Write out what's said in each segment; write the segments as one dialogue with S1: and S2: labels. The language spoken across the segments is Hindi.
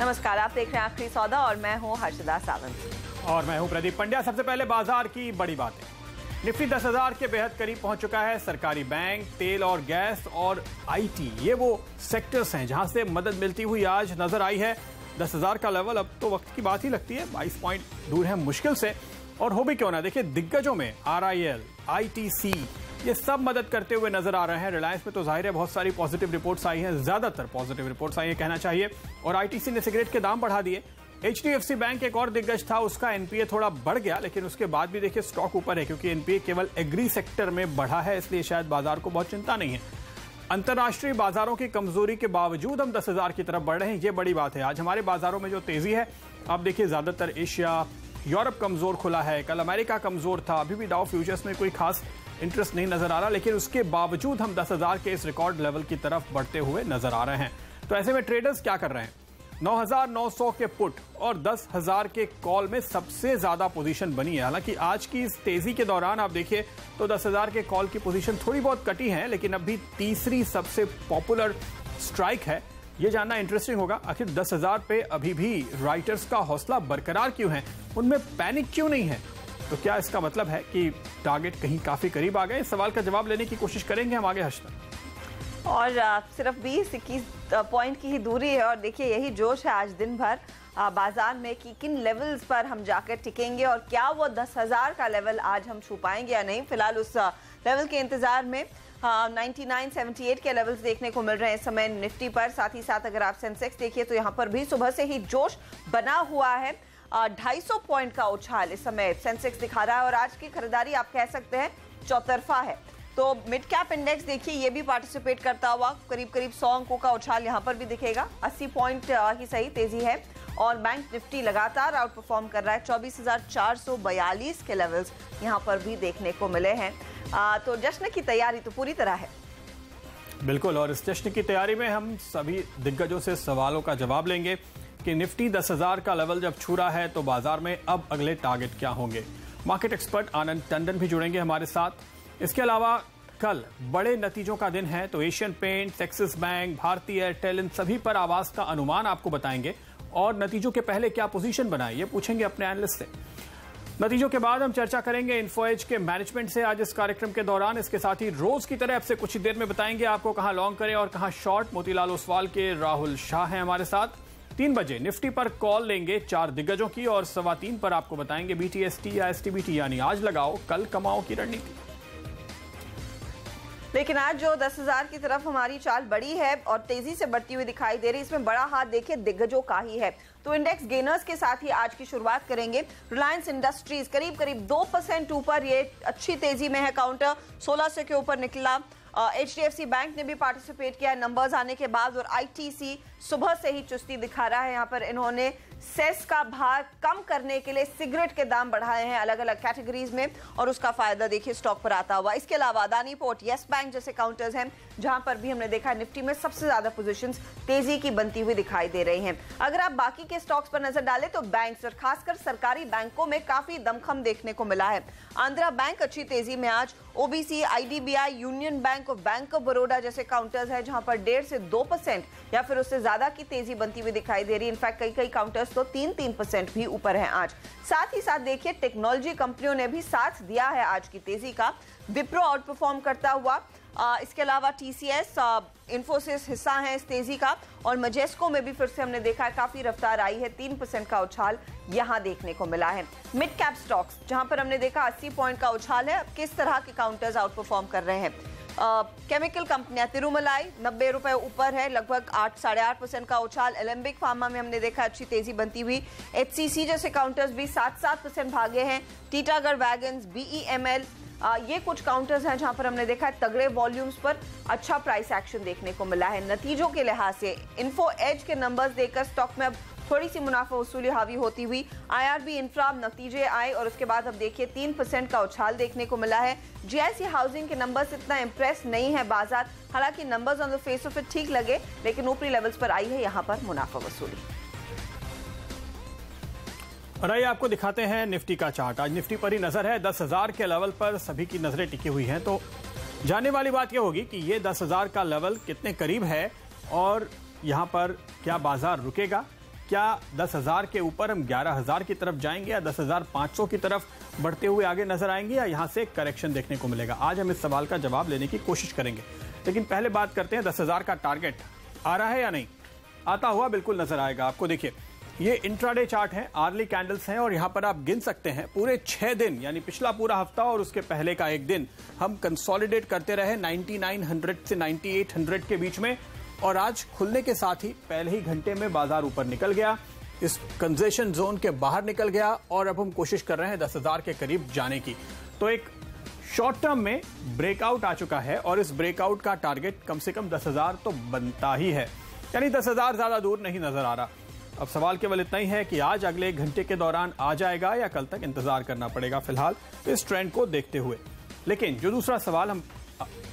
S1: नमस्कार, आप देख रहे हैं आखिरी सौदा और मैं हूं हर्षदा सावंत
S2: और मैं हूं प्रदीप पंड्या। सबसे पहले बाजार की बड़ी बातें। निफ्टी 10,000 के बेहद करीब पहुंच चुका है। सरकारी बैंक, तेल और गैस और आईटी, ये वो सेक्टर्स हैं जहां से मदद मिलती हुई आज नजर आई है। 10,000 का लेवल अब तो वक्त की बात ही लगती है, 22 पॉइंट दूर है मुश्किल से। और हो भी क्यों ना, देखिए दिग्गजों में RIL, ITC ये सब मदद करते हुए नजर आ रहे हैं। रिलायंस में तो जाहिर है बहुत सारी पॉजिटिव रिपोर्ट्स आई हैं, ज्यादातर पॉजिटिव रिपोर्ट्स आई है कहना चाहिए। और ITC ने सिगरेट के दाम बढ़ा दिए। HDFC बैंक एक और दिग्गज था, उसका NPA थोड़ा बढ़ गया, लेकिन उसके बाद भी देखिए स्टॉक ऊपर है क्योंकि NPA केवल एग्री सेक्टर में बढ़ा है, इसलिए शायद बाजार को बहुत चिंता नहीं है। अंतर्राष्ट्रीय बाजारों की कमजोरी के बावजूद हम 10,000 की तरफ बढ़ रहे हैं, ये बड़ी बात है। आज हमारे बाजारों में जो तेजी है, आप देखिए ज्यादातर एशिया, यूरोप कमजोर खुला है, कल अमेरिका कमजोर था। अभी भी डाउ फ्यूचर्स में कोई खास इंटरेस्ट नहीं नजर आ रहा, लेकिन उसके बावजूद हम 10,000 के इस रिकॉर्ड लेवल की तरफ बढ़ते हुए नजर आ रहे हैं। तो ऐसे में ट्रेडर्स क्या कर रहे हैं? 9,900 के पुट और 10,000 के कॉल में सबसे ज्यादा पोजीशन बनी है। हालांकि आज की इस तेजी के दौरान आप देखिए तो 10,000 के कॉल की पोजीशन थोड़ी बहुत कटी है, लेकिन अभी तीसरी सबसे पॉपुलर स्ट्राइक है। ये जानना इंटरेस्टिंग होगा, आखिर 10,000 पे अभी भी राइटर्स का हौसला बरकरार क्यों है, उनमें पैनिक क्यों नहीं है? तो क्या इसका मतलब है कि टारगेट कहीं काफी करीब आ गए? इस सवाल का जवाब लेने की कोशिश करेंगे हम आगे हर्षद।
S1: और सिर्फ 20-21 पॉइंट की ही दूरी है और देखिए यही जोश है आज दिन भर बाजार में कि किन लेवल्स पर हम जाकर टिकेंगे और क्या वो 10,000 का लेवल आज हम छू पाएंगे या नहीं। फिलहाल उस लेवल के इंतजार में 9978 के लेवल्स देखने को मिल रहे हैं इस समय निफ्टी पर। साथ ही साथ अगर आप सेंसेक्स देखिए तो यहाँ पर भी सुबह से ही जोश बना हुआ है। 250 पॉइंट का उछाल इस समय सेंसेक्स दिखा रहा है और आज की खरीदारी आप कह सकते हैं चौतरफा है। तो मिड कैप इंडेक्स देखिए ये भी पार्टिसिपेट करता हुआ करीब 100 अंकों का उछाल यहाँ पर भी दिखेगा। 80 पॉइंट ही सही तेजी है और बैंक निफ्टी लगातार आउट परफॉर्म कर रहा है। 24,442 के लेवल्स यहाँ पर भी देखने को मिले हैं। तो जश्न की तैयारी तो पूरी तरह है।
S2: बिल्कुल, और इस जश्न की तैयारी में हम सभी दिग्गजों से सवालों का जवाब लेंगे कि निफ्टी 10,000 का लेवल जब छू रहा है तो बाजार में अब अगले टारगेट क्या होंगे। मार्केट एक्सपर्ट आनंद टंडन भी जुड़ेंगे हमारे साथ। इसके अलावा कल बड़े नतीजों का दिन है, तो Asian Paints, Axis bank, Bharti Airtel, इन सभी पर आवाज का अनुमान आपको बताएंगे और नतीजों के पहले क्या पोजीशन बनाए ये पूछेंगे अपने एनालिस्ट से। नतीजों के बाद हम चर्चा करेंगे इन्फो एज के मैनेजमेंट से आज इस कार्यक्रम के दौरान। इसके साथ ही रोज की तरह आपसे कुछ ही देर में बताएंगे आपको कहां लॉन्ग करें और कहां शॉर्ट। मोतीलाल ओसवाल के राहुल शाह हैं हमारे साथ। 3 बजे निफ्टी पर कॉल लेंगे 4 दिग्गजों की और 3:15 पर आपको बताएंगे BTST या STBT, यानी आज लगाओ कल कमाओ की रणनीति।
S1: लेकिन आज जो 10,000 की तरफ हमारी चाल बड़ी है और तेजी से बढ़ती हुई दिखाई दे रही है, इसमें बड़ा हाथ देखिए दिग्गजों का ही है। तो इंडेक्स गेनर्स के साथ ही आज की शुरुआत करेंगे। रिलायंस इंडस्ट्रीज करीब 2% ऊपर, ये अच्छी तेजी में है। काउंटर 1600 के ऊपर निकला। HDFC बैंक ने भी पार्टिसिपेट किया नंबर्स आने के बाद और ITC सुबह से ही चुस्ती दिखा रहा है। यहाँ पर इन्होंने सेस का भार कम करने के लिए सिगरेट के दाम बढ़ाए हैं अलग अलग कैटेगरीज में और उसका फायदा देखिए स्टॉक पर आता हुआ। इसके अलावा अदानी पोर्ट, यस बैंक जैसे काउंटर्स हैं जहां पर भी हमने देखा निफ्टी में सबसे ज्यादा पोजीशंस तेजी की बनती हुई दिखाई दे रही हैं। अगर आप बाकी के स्टॉक्स पर नजर डालें तो बैंक्स और खासकर सरकारी बैंकों में काफी दमखम देखने को मिला है। आंध्रा बैंक अच्छी तेजी में आज। OBC, IDBI, यूनियन बैंक और बैंक ऑफ बड़ौदा जैसे काउंटर्स है जहां पर 1.5 से 2% या फिर उससे ज्यादा की तेजी बनती हुई दिखाई दे रही है। इनफैक्ट कई काउंटर्स तो 3% भी ऊपर है आज। साथ ही साथ देखिए टेक्नोलॉजी कंपनियों ने भी साथ दिया है आज की तेजी का। विप्रो आउट परफॉर्म करता हुआ, इसके अलावा TCS, इन्फोसिस हिस्सा है इस तेजी का और मजेस्को में भी फिर से हमने देखा है काफी रफ्तार आई है। 3% का उछाल यहां देखने को मिला है। मिड कैप स्टॉक्स जहां पर हमने देखा 80 पॉइंट का उछाल है। किस तरह के काउंटर्स आउट परफॉर्म कर रहे हैं? केमिकल कंपनियां, तिरुमलाई 90 रुपए ऊपर है, लगभग 8-8.5% का उछाल। एलेंबिक फार्मा में हमने देखा अच्छी तेजी बनती हुई। HCC जैसे काउंटर्स भी 7% भागे हैं। टीटागढ़ वैगन्स, BEML, ये कुछ काउंटर्स हैं जहां पर हमने देखा है तगड़े वॉल्यूम्स पर अच्छा प्राइस एक्शन देखने को मिला है। नतीजों के लिहाज से इन्फो एज के नंबर्स देखकर स्टॉक में अब थोड़ी सी मुनाफा वसूली हावी होती हुई। IRB इंफ्रा नतीजे आए और उसके बाद अब देखिए 3% का उछाल देखने को मिला है। GIC हाउसिंग के नंबर्स इतना इंप्रेस नहीं है बाजार, हालांकि numbers on the face of it ठीक लगे, लेकिन ऊपरी लेवल्स पर आई है यहाँ पर मुनाफा वसूली।
S2: और आइए आपको दिखाते हैं निफ्टी का चार्ट। आज निफ्टी पर ही नजर है, 10,000 के लेवल पर सभी की नजरें टिकी हुई हैं। तो जानने वाली बात यह होगी कि ये 10,000 का लेवल कितने करीब है और यहां पर क्या बाजार रुकेगा, क्या 10,000 के ऊपर हम 11,000 की तरफ जाएंगे या 10,500 की तरफ बढ़ते हुए आगे नजर आएंगे या यहां से करेक्शन देखने को मिलेगा? आज हम इस सवाल का जवाब लेने की कोशिश करेंगे, लेकिन पहले बात करते हैं 10,000 का टारगेट आ रहा है या नहीं। आता हुआ बिल्कुल नजर आएगा आपको। देखिए, ये इंट्राडे चार्ट है, आर्ली कैंडल्स हैं और यहां पर आप गिन सकते हैं पूरे 6 दिन, यानी पिछला पूरा हफ्ता और उसके पहले का एक दिन हम कंसोलिडेट करते रहे 9900 से 9800 के बीच में, और आज खुलने के साथ ही पहले ही घंटे में बाजार ऊपर निकल गया, इस कंजेशन जोन के बाहर निकल गया और अब हम कोशिश कर रहे हैं 10,000 के करीब जाने की। तो एक शॉर्ट टर्म में ब्रेकआउट आ चुका है और इस ब्रेकआउट का टारगेट कम से कम 10,000 तो बनता ही है, यानी 10,000 ज्यादा दूर नहीं नजर आ रहा। अब सवाल केवल इतना ही है कि आज अगले 1 घंटे के दौरान आ जाएगा या कल तक इंतजार करना पड़ेगा फिलहाल इस ट्रेंड को देखते हुए। लेकिन जो दूसरा सवाल हम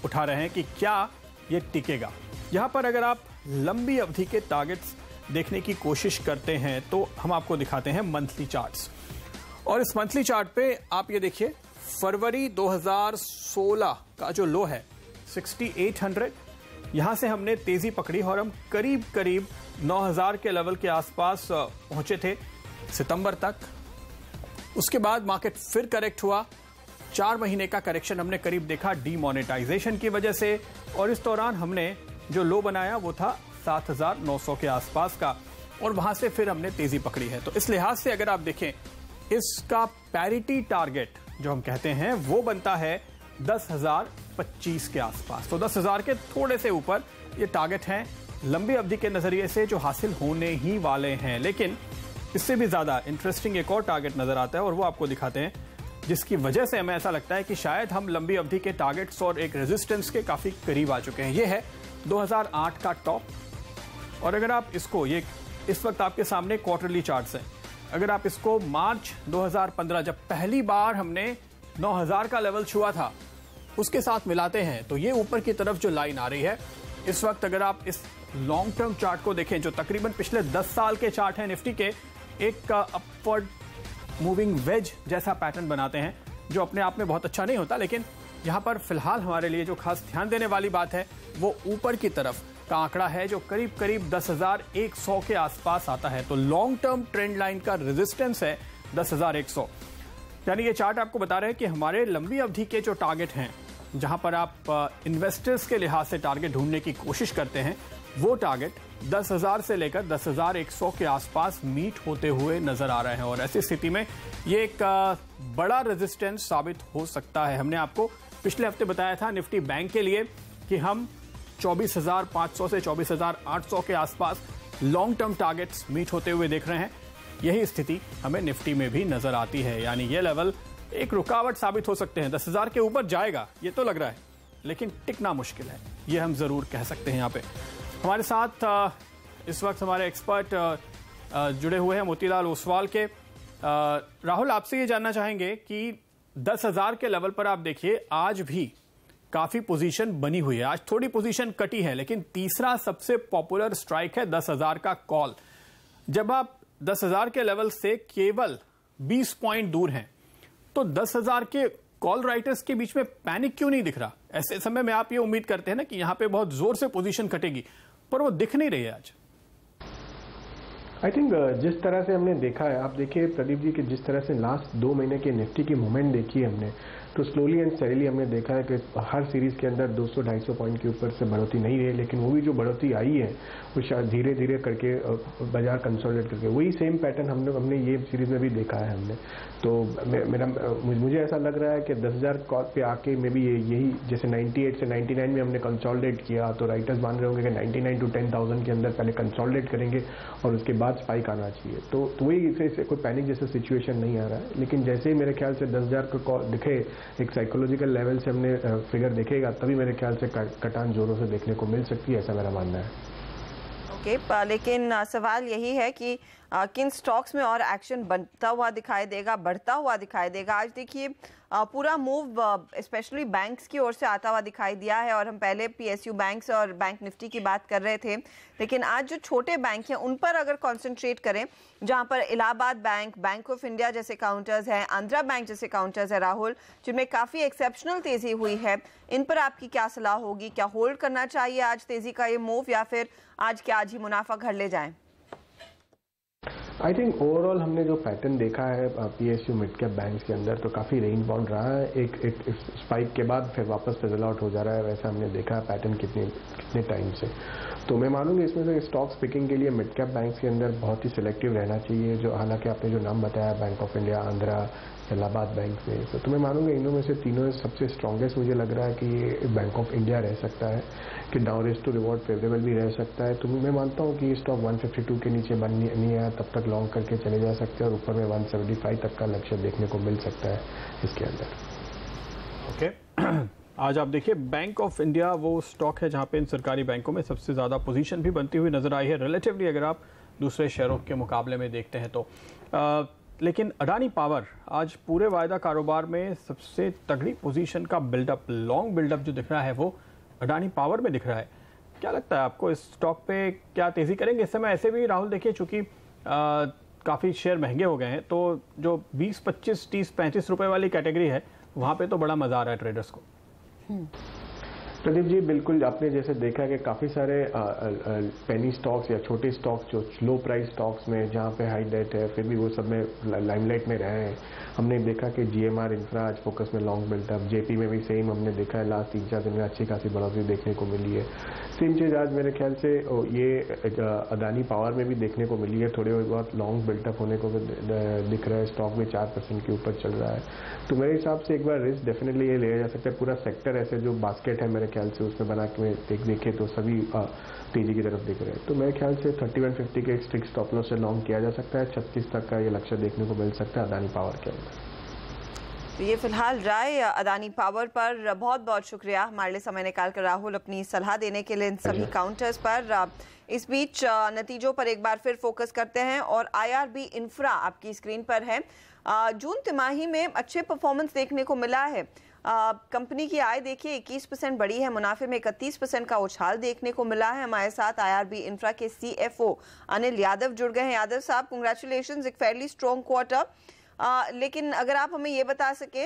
S2: उठा रहे हैं कि क्या ये टिकेगा, यहां पर अगर आप लंबी अवधि के टारगेट्स देखने की कोशिश करते हैं तो हम आपको दिखाते हैं मंथली चार्ट्स। और इस मंथली चार्ट पे आप ये देखिए, फरवरी 2016 का जो लो है 6800, यहां से हमने तेजी पकड़ी और हम करीब करीब 9,000 के लेवल के आसपास पहुंचे थे सितंबर तक। उसके बाद मार्केट फिर करेक्ट हुआ, 4 महीने का करेक्शन हमने करीब देखा डीमोनेटाइजेशन की वजह से, और इस दौरान हमने जो लो बनाया वो था 7,900 के आसपास का, और वहां से फिर हमने तेजी पकड़ी है। तो इस लिहाज से अगर आप देखें, इसका पैरिटी टारगेट जो हम कहते हैं वो बनता है 10,025 के आसपास। तो 10,000 के थोड़े से ऊपर ये टारगेट हैं लंबी अवधि के नजरिए से जो हासिल होने ही वाले हैं। लेकिन इससे भी ज्यादा इंटरेस्टिंग एक और टारगेट नजर आता है और वो आपको दिखाते हैं, जिसकी वजह से हमें ऐसा लगता है कि शायद हम लंबी अवधि के टारगेट्स और एक रेजिस्टेंस के काफी करीब आ चुके हैं। ये है 2008 का टॉप, और अगर आप इसको, ये इस वक्त आपके सामने क्वार्टरली चार्ट्स हैं, अगर आप इसको मार्च 2015 जब पहली बार हमने 9,000 का लेवल छुआ था उसके साथ मिलाते हैं तो ये ऊपर की तरफ जो लाइन आ रही है इस वक्त, अगर आप इस लॉन्ग टर्म चार्ट को देखें जो तकरीबन पिछले 10 साल के चार्ट हैं निफ्टी के, एक अपवर्ड मूविंग वेज जैसा पैटर्न बनाते हैं जो अपने आप में बहुत अच्छा नहीं होता, लेकिन यहां पर फिलहाल हमारे लिए जो खास ध्यान देने वाली बात है वो ऊपर की तरफ का आंकड़ा है जो करीब करीब 10,100 के आसपास आता है। तो लॉन्ग टर्म ट्रेंड लाइन का रेजिस्टेंस है 10,100, यानी ये चार्ट आपको बता रहे हैं कि हमारे लंबी अवधि के जो टारगेट हैं, जहां पर आप इन्वेस्टर्स के लिहाज से टारगेट ढूंढने की कोशिश करते हैं, वो टारगेट 10,000 से लेकर 10,100 के आसपास मीट होते हुए नजर आ रहे हैं। और ऐसी स्थिति में ये एक बड़ा रेजिस्टेंस साबित हो सकता है। हमने आपको पिछले हफ्ते बताया था निफ्टी बैंक के लिए कि हम 24,500 से 24,800 के आसपास लॉन्ग टर्म टारगेट्स मीट होते हुए देख रहे हैं। यही स्थिति हमें निफ्टी में भी नजर आती है, यानी ये लेवल एक रुकावट साबित हो सकते हैं। 10,000 के ऊपर जाएगा ये तो लग रहा है, लेकिन टिकना मुश्किल है, ये हम जरूर कह सकते हैं। यहाँ पे हमारे साथ इस वक्त हमारे एक्सपर्ट जुड़े हुए हैं मोतीलाल ओसवाल के। राहुल, आपसे ये जानना चाहेंगे कि 10,000 के लेवल पर आप देखिए आज भी काफी पोजीशन बनी हुई है, आज थोड़ी पोजीशन कटी है, लेकिन तीसरा सबसे पॉपुलर स्ट्राइक है 10,000 का कॉल। जब आप 10,000 के लेवल से केवल 20 पॉइंट दूर हैं तो 10,000 के कॉल राइटर्स के बीच में पैनिक क्यों नहीं दिख रहा? ऐसे समय में आप ये उम्मीद करते हैं ना कि यहां पे बहुत जोर से पोजीशन कटेगी, पर वो दिख नहीं रही है आज।
S3: आई थिंक जिस तरह से हमने देखा है, आप देखिए प्रदीप जी कि जिस तरह से लास्ट 2 महीने के निफ्टी की मूवमेंट देखी है हमने, तो स्लोली एंड स्टेडीली हमने देखा है कि हर सीरीज के अंदर 200-250 पॉइंट के ऊपर से बढ़ोतरी नहीं रही, लेकिन वो भी जो बढ़ोतरी आई है वो शायद धीरे धीरे करके बाजार कंसोलिडेट करके, वही सेम पैटर्न हमने ये सीरीज में भी देखा है हमने। तो मुझे ऐसा लग रहा है कि 10,000 पे आके मे भी यही जैसे 98 से 99 में हमने कंसोलिडेट किया, तो राइटर्स मान रहे होंगे कि 99 to 10,000 के अंदर पहले कंसोलिडेट करेंगे और उसके बाद स्पाइक आना चाहिए। तो वही इसे कोई पैनिक जैसा सिचुएशन नहीं आ रहा है, लेकिन जैसे ही मेरे ख्याल से 10,000 का दिखे, एक साइकोलॉजिकल लेवल से हमने फिगर देखेगा, तभी मेरे ख्याल से कटान जोरों से देखने को मिल सकती है, ऐसा मेरा मानना है।
S1: लेकिन सवाल यही है कि किन स्टॉक्स में और एक्शन बनता हुआ दिखाई देगा, बढ़ता हुआ दिखाई देगा। आज देखिए पूरा मूव स्पेशली बैंक्स की ओर से आता हुआ दिखाई दिया है, और हम पहले पीएसयू बैंक्स और बैंक निफ्टी की बात कर रहे थे, लेकिन आज जो छोटे बैंक हैं उन पर अगर कंसंट्रेट करें, जहां पर Allahabad bank, bank of India जैसे काउंटर्स हैं, आंध्रा बैंक जैसे काउंटर्स है राहुल, जिनमें काफ़ी एक्सेप्शनल तेज़ी हुई है, इन पर आपकी क्या सलाह होगी? क्या होल्ड करना चाहिए आज तेज़ी का ये मूव, या फिर आज के आज ही मुनाफा घर ले जाएं?
S3: आई थिंक ओवरऑल हमने जो पैटर्न देखा है PSU मिड कैप बैंक्स के अंदर, तो काफ़ी रेंज बाउंड रहा है। एक स्पाइक के बाद फिर वापस फिजल आउट हो जा रहा है, वैसा हमने देखा है पैटर्न कितने टाइम से। तो मैं मानूंगा इसमें से स्टॉक्स पिकिंग के लिए मिड कैप बैंक्स के अंदर बहुत ही सिलेक्टिव रहना चाहिए। जो हालांकि आपने जो नाम बताया, bank of India, Andhra, Allahabad bank में, तो मैं मानूंगा इनों में से तीनों सबसे स्ट्रॉन्गेस्ट मुझे लग रहा है कि ये बैंक ऑफ इंडिया रह सकता है, कि down race to reward favourable भी रह सकता है। तो मैं मानता हूं कि ये स्टॉक 152 के नीचे बन नहीं आया तब तक लॉन्ग करके चले जा सकते हैं, और ऊपर में 175 तक का लक्ष्य देखने को मिल सकता है इसके अंदर।
S2: ओके आज आप देखिए बैंक ऑफ इंडिया वो स्टॉक है जहां पे इन सरकारी बैंकों में सबसे ज़्यादा पोजीशन भी बनती हुई नजर आई है रिलेटिवली, अगर आप दूसरे शेयरों के मुकाबले में देखते हैं तो। लेकिन अडानी पावर आज पूरे वायदा कारोबार में सबसे तगड़ी पोजीशन का बिल्डअप, लॉन्ग बिल्डअप जो दिख रहा है वो अडानी पावर में दिख रहा है। क्या लगता है आपको इस स्टॉक पे क्या तेजी करेंगे इस समय? ऐसे भी राहुल देखिए चूंकि काफ़ी शेयर महंगे हो गए हैं, तो जो 20, 25, 30, 35 रुपए वाली कैटेगरी है वहाँ पे तो बड़ा मजा आ रहा है ट्रेडर्स को।
S3: प्रदीप जी, बिल्कुल आपने जैसे देखा है कि काफ़ी सारे पेनी स्टॉक्स या छोटे स्टॉक्स जो लो प्राइस स्टॉक्स में जहाँ पे हाई डेट है फिर भी वो सब में लाइमलाइट में रहे हैं। हमने देखा कि GMR इंफ्रा आज फोकस में लॉन्ग बिल्डअप, JP में भी सेम हमने देखा है लास्ट 3-4 दिन में अच्छी खासी बढ़ोतरी देखने को मिली है। सेम चीज़ आज मेरे ख्याल से ये अदानी पावर में भी देखने को मिली है, थोड़े बहुत लॉन्ग बिल्डअप होने को दिख रहा है। स्टॉक में 4% के ऊपर चल रहा है, तो मेरे हिसाब से एक बार रिस्क डेफिनेटली ये लिया जा सकता है। पूरा सेक्टर ऐसे जो बास्केट है मेरे ख्याल से उसमें बना के देखे तो सभी तेजी की तरफ दिख रहे हैं। तो मेरे ख्याल से 3150 के एक स्ट्रिक्ट स्टॉप लॉस से लॉन्ग किया जा सकता है। 36 तक का ये लक्ष्य देखने को मिल सकता है अदानी पावर के अंदर।
S1: तो ये फिलहाल राय अदानी पावर पर। बहुत बहुत शुक्रिया हमारे लिए समय निकालकर राहुल अपनी सलाह देने के लिए इन सभी काउंटर्स पर। इस बीच नतीजों पर एक बार फिर फोकस करते हैं और IRB इंफ्रा आपकी स्क्रीन पर है। जून तिमाही में अच्छे परफॉर्मेंस देखने को मिला है। कंपनी की आय देखिए 21% बढ़ी है, मुनाफे में 31% का उछाल देखने को मिला है। हमारे साथ IRB इंफ्रा के CFO अनिल यादव जुड़ गए हैं। यादव साहब, कंग्रेचुलेशंस, एक फेयरली स्ट्रॉन्ग क्वार्टर। लेकिन अगर आप हमें ये बता सके,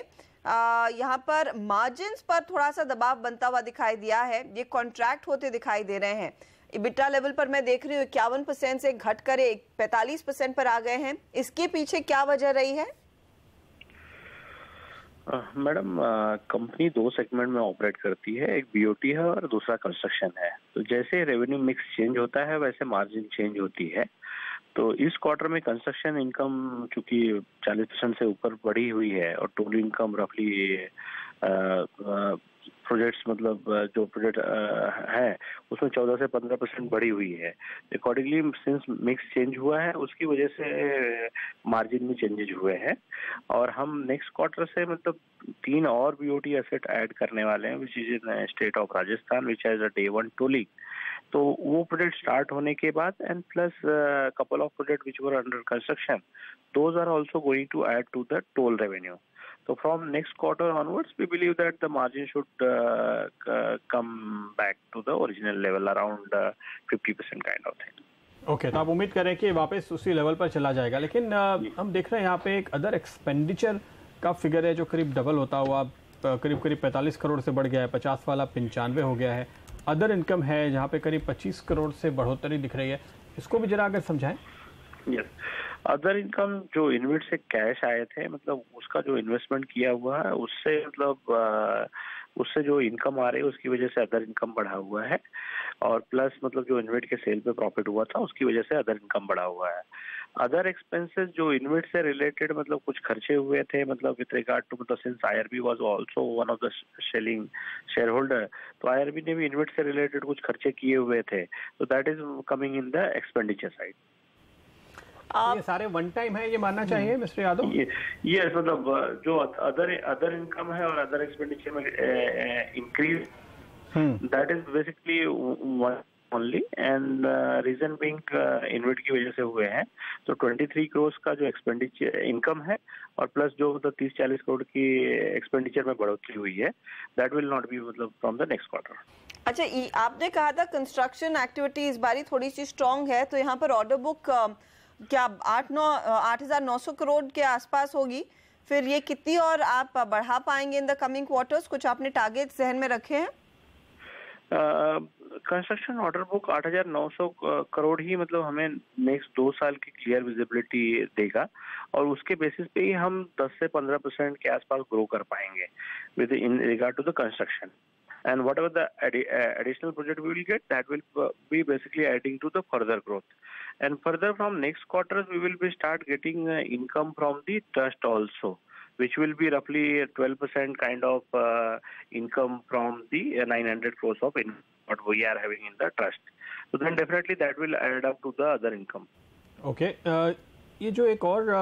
S1: यहाँ पर मार्जिन्स पर थोड़ा सा दबाव बनता हुआ दिखाई दिया है, ये कॉन्ट्रैक्ट होते दिखाई दे रहे हैं। EBITDA लेवल पर मैं देख रही हूँ 51% से घट कर 45% पर आ गए हैं। इसके पीछे क्या वजह रही है?
S4: मैडम, कंपनी 2 सेगमेंट में ऑपरेट करती है, एक BOT है और दूसरा कंस्ट्रक्शन है। तो जैसे रेवेन्यू मिक्स चेंज होता है वैसे मार्जिन चेंज होती है। तो इस क्वार्टर में कंस्ट्रक्शन इनकम चूंकि 40% से ऊपर बढ़ी हुई है और टोटल इनकम रफली प्रोजेक्ट्स मतलब जो प्रोजेक्ट है उसमें 14 से 15% बढ़ी हुई है। अकॉर्डिंगली सिंस मिक्स चेंज हुआ है उसकी वजह से मार्जिन में चेंजेज हुए हैं। और हम नेक्स्ट क्वार्टर से मतलब 3 और BOT एसेट ऐड करने वाले हैं, which is in state of Rajasthan, which has a Day 1 tolling. तो वो प्रोजेक्ट स्टार्ट होने के बाद and plus couple of project which were under construction, those are also going to add to the toll revenue. So from next quarter onwards, we believe that the margin should come back to the original level, around 50% kind of thing.
S2: Okay, तो आप उम्मीद करें कि वापस उसी लेवल पर चला जाएगा। लेकिन हम देख रहे हैं यहाँ पे एक अदर एक्सपेंडिचर का फिगर है जो करीब डबल होता हुआ करीब 45 करोड़ से बढ़ गया है, 50 वाला 95 हो गया है। अदर इनकम है जहाँ पे करीब 25 करोड़ से बढ़ोतरी दिख रही है, इसको भी जरा अगर समझाएं।
S4: यस, अदर इनकम जो इन्वेस्ट से कैश आए थे, मतलब उसका जो इन्वेस्टमेंट किया हुआ है उससे मतलब उससे जो इनकम आ रही है उसकी वजह से अदर इनकम बढ़ा हुआ है। और प्लस मतलब जो इन्वेस्ट के सेल पे प्रॉफिट हुआ था उसकी वजह से अदर इनकम बढ़ा हुआ है। अदर एक्सपेंसेस जो इन्वेस्ट से रिलेटेड मतलब कुछ खर्चे हुए थे, मतलब विद रिगार्ड टू मतलब since IRB was also one of the selling share holder, तो IRB ने भी इन्वेस्ट से रिलेटेड कुछ खर्चे किए हुए थे, तो that is coming in the expenditure side.
S2: ये सारे वन टाइम है ये मानना चाहिए मिस्टर यादव?
S4: ये मतलब जो अदर इनकम है और अदर एक्सपेंडिचर में increase, that is basically only and reason being invest की वजह से हुए हैं। तो 23 करोड़ का जो एक्सपेंडिचर इनकम है और प्लस जो मतलब 30-40 करोड़ की एक्सपेंडिचर में बढ़ोतरी हुई है, दैट विल नॉट बी मतलब फ्रॉम द नेक्स्ट क्वार्टर।
S1: अच्छा, आपने कहा था कंस्ट्रक्शन एक्टिविटी इस बारी थोड़ी सी स्ट्रॉन्ग है, तो यहाँ पर ऑर्डर बुक क्या 8,900 करोड़ के आसपास होगी? फिर ये कितनी और आप बढ़ा पाएंगे इन द कमिंग क्वार्टर्स? कुछ आपने टारगेट जहन में रखे हैं?
S4: कंस्ट्रक्शन ऑर्डर बुक 8,900 करोड़ ही मतलब हमें नेक्स्ट 2 साल की क्लियर विजिबिलिटी देगा और उसके बेसिस पे ही हम 10 से 15% के आसपास ग्रो कर पाएंगे within regard to the construction. And whatever the additional project we will get, that will be basically adding to the further growth. And further from next quarters, we will be start getting income from the trust also, which will be roughly 12% kind of income from the 900 crores of what we are having in the trust. So then definitely that will add up to the other income.
S2: Okay. ये जो एक और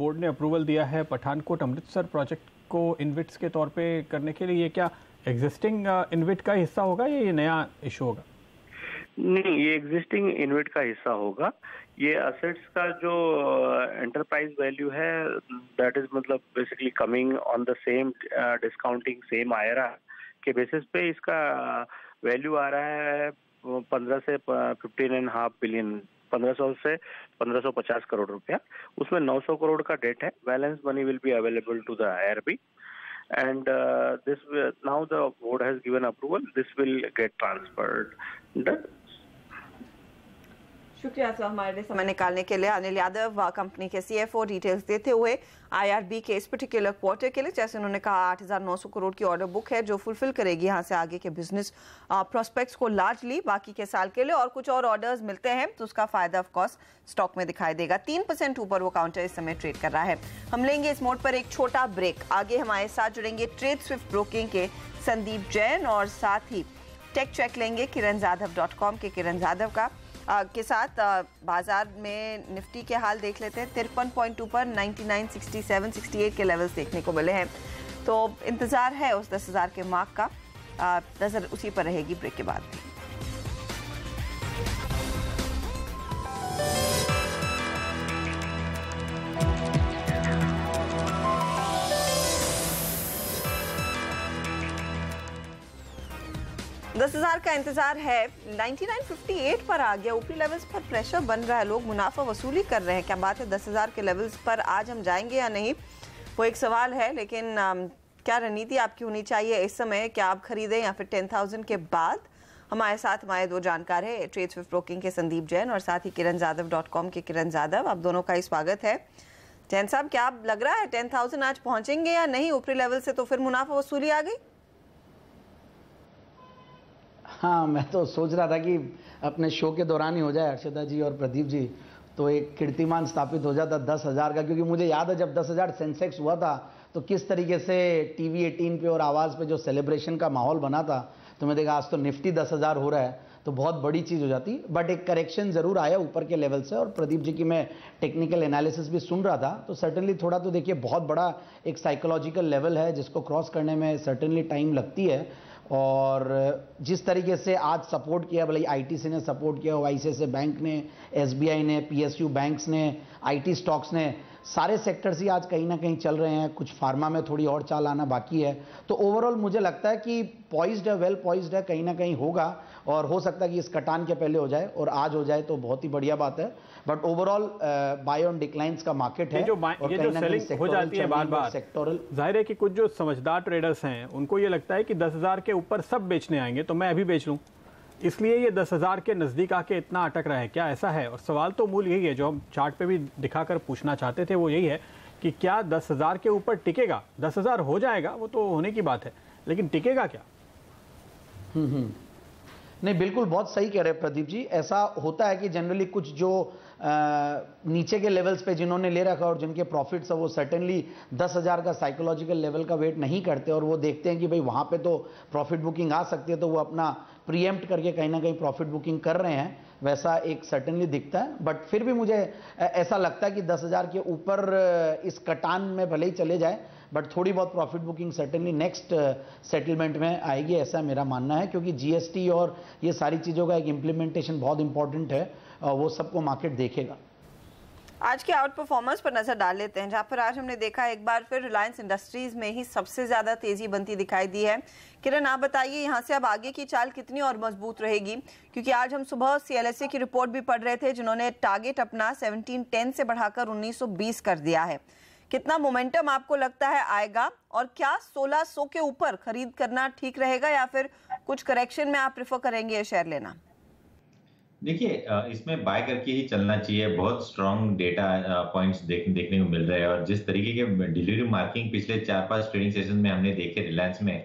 S2: बोर्ड ने अप्रूवल दिया है पठानकोट अमृतसर प्रोजेक्ट को इनविट्स के तौर पे करने के लिए, ये क्या एग्जिस्टिंग इनविट का हिस्सा होगा या ये नया इशू होगा?
S4: नहीं, ये एग्जिस्टिंग इनविट का हिस्सा होगा. ये असेट्स का जो एंटरप्राइज वैल्यू है दैट इज मतलब basically coming on the same discounting same IRR के बेसिस पे इसका वैल्यू आ रहा है 15 से 15.5 बिलियन, 1500 से 1550 करोड़ रुपया. उसमें 900 करोड़ का डेट है. Balance money will be available to the IRB. And this will, now the board has given approval. This will get transferred.
S1: शुक्रिया सर हमारे लिए समय निकालने के लिए. अनिल यादव कंपनी के सीएफओ डिटेल्स देते हुए आईआरबी के इस पर्टिकुलर क्वार्टर के लिए, जैसे उन्होंने कहा 8,900 करोड़ की ऑर्डर बुक है जो फुलफिल करेगी यहाँ से आगे के बिजनेस प्रोस्पेक्ट्स को लार्जली बाकी के साल के लिए. और कुछ और ऑर्डर्स मिलते हैं तो उसका फायदा ऑफ कोर्स स्टॉक में दिखाई देगा. 3% ऊपर वो काउंटर इस समय ट्रेड कर रहा है. हम लेंगे इस मोड पर एक छोटा ब्रेक. आगे हमारे साथ जुड़ेंगे ट्रेड स्विफ्ट ब्रोकिंग के संदीप जैन और साथ ही टेक चेक लेंगे kiranjadhav.com के किरण जाधव का के साथ. बाजार में निफ्टी के हाल देख लेते हैं. 53 पॉइंट ऊपर 99, 67, 68 के लेवल्स देखने को मिले हैं. तो इंतजार है उस 10,000 के मार्क का. नजर उसी पर रहेगी ब्रेक के बाद भी. दस 10,000 का इंतजार है. 99.58 पर आ गया. ऊपरी लेवल्स पर प्रेशर बन रहा है. लोग मुनाफा वसूली कर रहे हैं. क्या बात है 10,000 के लेवल्स पर आज हम जाएंगे या नहीं, वो एक सवाल है. लेकिन क्या रणनीति आपकी होनी चाहिए इस समय? क्या आप खरीदें या फिर 10,000 के बाद? हमारे साथ हमारे दो जानकार है, ट्रेड स्विफ्ट ब्रोकिंग के संदीप जैन और साथ ही kiranjadhav.com के किरण जाधव. आप दोनों का ही स्वागत है. जैन साहब, क्या लग रहा है 10,000 आज पहुंचेंगे या नहीं ऊपरी लेवल से? तो फिर मुनाफा वसूली आ गई.
S5: हाँ, मैं तो सोच रहा था कि अपने शो के दौरान ही हो जाए हर्षदा जी और प्रदीप जी, तो एक कीर्तिमान स्थापित हो जाता 10,000 का. क्योंकि मुझे याद है जब 10,000 सेंसेक्स हुआ था तो किस तरीके से टीवी 18 पे और आवाज़ पे जो सेलिब्रेशन का माहौल बना था. तो मैं देखा आज तो निफ्टी 10,000 हो रहा है तो बहुत बड़ी चीज़ हो जाती. बट एक करेक्शन ज़रूर आया ऊपर के लेवल से. और प्रदीप जी की मैं टेक्निकल एनालिसिस भी सुन रहा था तो सर्टनली थोड़ा तो देखिए बहुत बड़ा एक साइकोलॉजिकल लेवल है जिसको क्रॉस करने में सर्टनली टाइम लगती है. और जिस तरीके से आज सपोर्ट किया, भले आईटीसी ने सपोर्ट किया, आईसीआईसीआई बैंक ने, एसबीआई ने, पीएसयू बैंक्स ने, आईटी स्टॉक्स ने, सारे सेक्टर्स ही आज कहीं ना कहीं चल रहे हैं. कुछ फार्मा में थोड़ी और चाल आना बाकी है. तो ओवरऑल मुझे लगता है कि पॉइज्ड है, वेल पॉइज्ड है, कहीं ना कहीं होगा. और हो सकता है कि इस कटान के पहले हो जाए और आज हो जाए तो बहुत ही बढ़िया बात है. But overall buy on declines का मार्केट है.
S2: ये जो सेलिंग हो जाती है बार बार सेक्टोरल, जाहिर है कि कुछ जो समझदार ट्रेडर्स हैं उनको ये लगता है कि 10,000 के ऊपर सब बेचने आएंगे तो मैं अभी बेच लूं, इसलिए ये 10,000 के नजदीक आके इतना अटक रहा है. क्या ऐसा है? और सवाल तो मूल यही है जो हम चार्ट पे भी दिखाकर पूछना चाहते थे, वो यही है कि क्या 10,000 के ऊपर टिकेगा? 10,000 हो जाएगा वो तो होने की बात है, लेकिन टिकेगा क्या?
S5: नहीं, बिल्कुल बहुत सही कह रहे हैं प्रदीप जी. ऐसा होता है कि जनरली कुछ जो नीचे के लेवल्स पे जिन्होंने ले रखा और जिनके प्रॉफिट्स है वो सर्टेनली 10,000 का साइकोलॉजिकल लेवल का वेट नहीं करते और वो देखते हैं कि भाई वहाँ पे तो प्रॉफिट बुकिंग आ सकती है तो वो अपना प्रीएम्प्ट करके कहीं ना कहीं प्रॉफिट बुकिंग कर रहे हैं. वैसा एक सर्टेनली दिखता है. बट फिर भी मुझे ऐसा लगता है कि 10,000 के ऊपर इस कटान में भले ही चले जाए बट थोड़ी बहुत profit booking certainly next settlement में आएगी, ऐसा मेरा मानना है. क्योंकि जीएसटी और ये सारी चीज़ों का एक इम्प्लीमेंटेशन बहुत इंपॉर्टेंट है, वो सबको मार्केट देखेगा.
S1: आज के आउट परफॉर्मेंस पर नजर डाल लेते हैं, जहां पर आज हमने देखा एक बार फिर रिलायंस इंडस्ट्रीज में ही सबसे ज्यादा तेजी बनती दिखाई दी है. किरण, आप बताइए यहां से अब आगे की चाल कितनी और मजबूत रहेगी? क्योंकि आज हम सुबह सीएलएसए की रिपोर्ट भी पढ़ रहे थे जिन्होंने टारगेट अपना 1710 से बढ़ाकर 1920 कर दिया है. कितना मोमेंटम आपको लगता है आएगा, और क्या 1600 के ऊपर खरीद करना ठीक रहेगा या फिर कुछ करेक्शन में आप प्रेफर करेंगे ये शेयर लेना?
S6: देखिए, इसमें बाय करके ही चलना चाहिए। बहुत स्ट्रांग डेटा पॉइंट्स देखने को मिल रहे हैं, और जिस तरीके के डिलीवरी मार्किंग पिछले 4-5 ट्रेडिंग सेशन में हमने देखे रिलायंस में,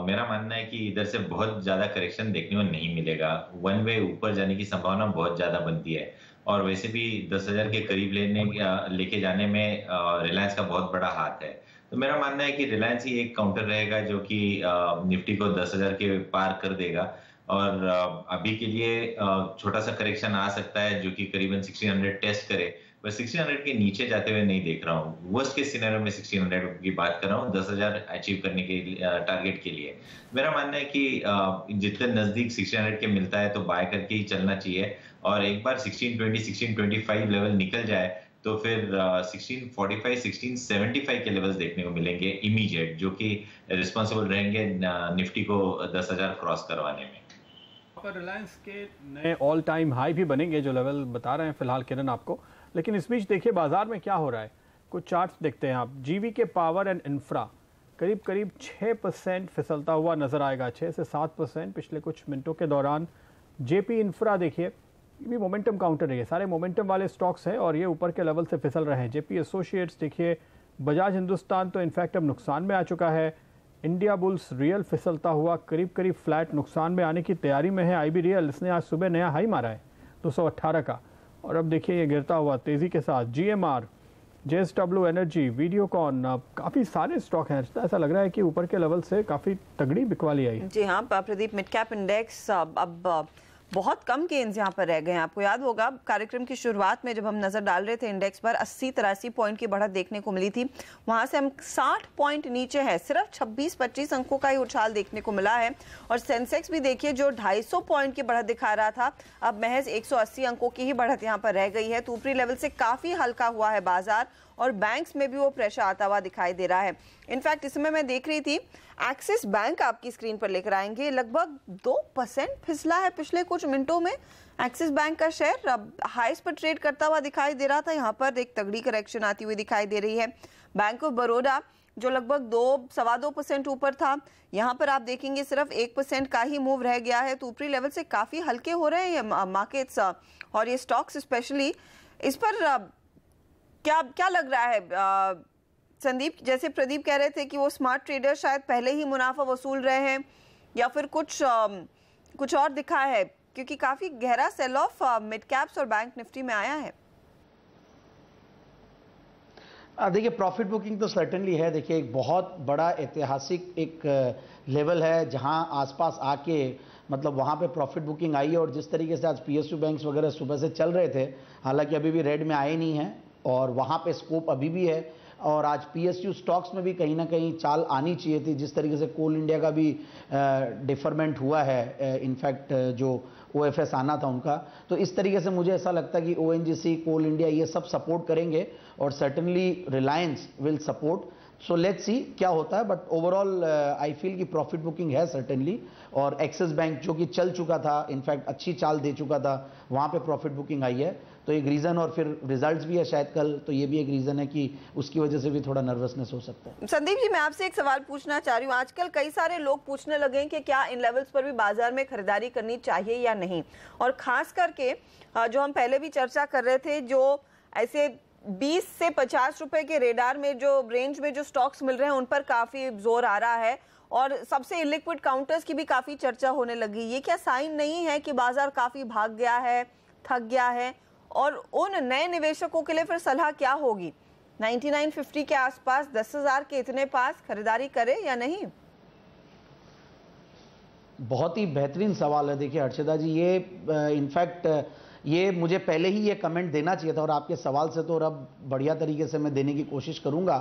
S6: मेरा मानना है कि इधर से बहुत ज्यादा करेक्शन देखने को नहीं मिलेगा। वन वे ऊपर जाने की संभावना बहुत ज्यादा बनती है, और वैसे भी 10,000 के करीब लेके जाने में रिलायंस का बहुत बड़ा हाथ है। तो मेरा मानना है कि रिलायंस ही एक काउंटर रहेगा जो कि निफ्टी को 10,000 के पार कर देगा, और अभी के लिए छोटा सा करेक्शन आ सकता है जो कि करीबन 1600 टेस्ट करे, पर 1600 के नीचे जाते हुए नहीं देख रहा हूँ। वर्स्ट केस सिनेरियो में 1600 की बात कर रहा हूँ 10,000 अचीव करने के टारगेट के लिए। मेरा मानना है कि जितने नजदीक 1600 के मिलता है तो बाय करके ही चलना चाहिए, और एक बार 1620 1625 लेवल निकल जाए तो फिर 1645 1675 के लेवल्स देखने को मिलेंगे इमीडिएट, जो कि रिस्पॉन्सिबल रहेंगे निफ्टी को 10,000 क्रॉस करवाने में।
S2: पर रिलायंस के नए ऑल टाइम हाई भी बनेंगे जो लेवल बता रहे हैं फिलहाल किरण आपको। लेकिन इस बीच देखिए बाजार में क्या हो रहा है, कुछ चार्ट्स देखते हैं आप। जीवी के पावर एंड इंफ्रा करीब करीब 6% फिसलता हुआ नजर आएगा, 6 से 7% पिछले कुछ मिनटों के दौरान। जेपी इंफ्रा देखिए, ये भी मोमेंटम काउंटर है, सारे मोमेंटम वाले स्टॉक्स हैं और ये ऊपर के लेवल से फिसल रहे हैं। जेपी एसोसिएट्स देखिए, बजाज हिंदुस्तान तो इनफैक्ट अब नुकसान में आ चुका है। इंडिया बुल्स रियल फिसलता हुआ करीब करीब फ्लैट नुकसान में आने की तैयारी में है। आईबी रियल, इसने आज सुबह नया हाई मारा है 218 का, और अब देखिए ये गिरता हुआ तेजी के साथ। जीएमआर, जेएसडब्ल्यू एनर्जी, वीडियोकॉन, काफी सारे स्टॉक हैं। ऐसा लग रहा है कि ऊपर के लेवल से काफी तगड़ी बिकवाली आई।
S1: जी हाँ प्रदीप, मिड कैप इंडेक्स अब बहुत कम गेन्स यहाँ पर रह गए हैं। आपको याद होगा कार्यक्रम की शुरुआत में जब हम नजर डाल रहे थे इंडेक्स पर 80-83 पॉइंट की बढ़त देखने को मिली थी, वहां से हम 60 पॉइंट नीचे है, सिर्फ 26-25 अंकों का ही उछाल देखने को मिला है। और सेंसेक्स भी देखिए जो 250 पॉइंट की बढ़त दिखा रहा था, अब महज 180 अंकों की ही बढ़त यहाँ पर रह गई है। तो ऊपरी लेवल से काफी हल्का हुआ है बाजार, और बैंक्स में भी वो प्रेशर आता हुआ दिखाई दे रहा है। इनफैक्ट इसमें मैं देख रही थी एक्सिस बैंक आपकी स्क्रीन पर लेकर आएंगे, लगभग 2% फिसला है पिछले कुछ मिनटों में। एक्सिस बैंक का शेयर अब हाईएस्ट पर ट्रेड करता हुआ दिखाई दे रहा था, यहाँ पर एक तगड़ी करेक्शन आती हुई दिखाई दे रही है। बैंक ऑफ बड़ौदा जो लगभग 2-2.25% ऊपर था, यहाँ पर आप देखेंगे सिर्फ 1% का ही मूव रह गया है। तो ऊपरी लेवल से काफी हल्के हो रहे हैं ये मार्केट्स और ये स्टॉक्स स्पेशली। इस पर क्या लग रहा है संदीप? जैसे प्रदीप कह रहे थे कि वो स्मार्ट ट्रेडर शायद पहले ही मुनाफा वसूल रहे हैं, या फिर कुछ और दिखा है, क्योंकि काफी गहरा सेल ऑफ मिड कैप्स और बैंक निफ्टी में आया है।
S5: देखिए प्रॉफिट बुकिंग तो सर्टेनली है। देखिए एक बहुत बड़ा ऐतिहासिक एक लेवल है जहां आसपास आके मतलब वहां पे प्रॉफिट बुकिंग आई है, और जिस तरीके से आज पीएसयू बैंक्स वगैरह सुबह से चल रहे थे, हालांकि अभी भी रेड में आए नहीं हैं और वहां पे स्कोप अभी भी है। और आज पीएसयू स्टॉक्स में भी कहीं ना कहीं चाल आनी चाहिए थी, जिस तरीके से कोल इंडिया का भी डिफरमेंट हुआ है, इनफैक्ट जो ओएफएस आना था उनका। तो इस तरीके से मुझे ऐसा लगता है कि ओएनजीसी, कोल इंडिया ये सब सपोर्ट करेंगे, और certainly Reliance will support. So let's see क्या होता है, बट ओवरऑल आई फील कि प्रॉफिट बुकिंग है सर्टेनली। और एक्सिस बैंक जो कि चल चुका था, इनफैक्ट अच्छी चाल दे चुका था, वहां पे प्रॉफिट बुकिंग आई है। तो एक रीजन, और फिर रिजल्ट्स भी है शायद कल, तो ये भी एक रीजन है कि उसकी वजह से भी थोड़ा नर्वसनेस हो सकता है।
S1: संदीप जी, मैं आपसे एक सवाल पूछना चाह रही हूँ। आजकल कई सारे लोग पूछने लगे हैं कि क्या इन लेवल्स पर भी बाजार में खरीदारी करनी चाहिए या नहीं, और खास करके जो हम पहले भी चर्चा कर रहे थे, जो ऐसे 20 से 50 रुपए के रेडार में जो रेंज में जो स्टॉक्स मिल रहे हैं उन पर काफी जोर आ रहा है, और सबसे इलिक्विड काउंटर्स की भी काफी चर्चा होने लगी। ये क्या साइन नहीं है कि बाजार काफी भाग गया है, थक गया है? और उन नए निवेशकों के लिए फिर सलाह क्या होगी? 9950 के आसपास, 10,000 के इतने पास खरीदारी करें या नहीं?
S5: बहुत ही बेहतरीन सवाल है। देखिए हर्षदा जी, ये इनफैक्ट ये मुझे पहले ही ये कमेंट देना चाहिए था, और आपके सवाल से तो अब बढ़िया तरीके से मैं देने की कोशिश करूंगा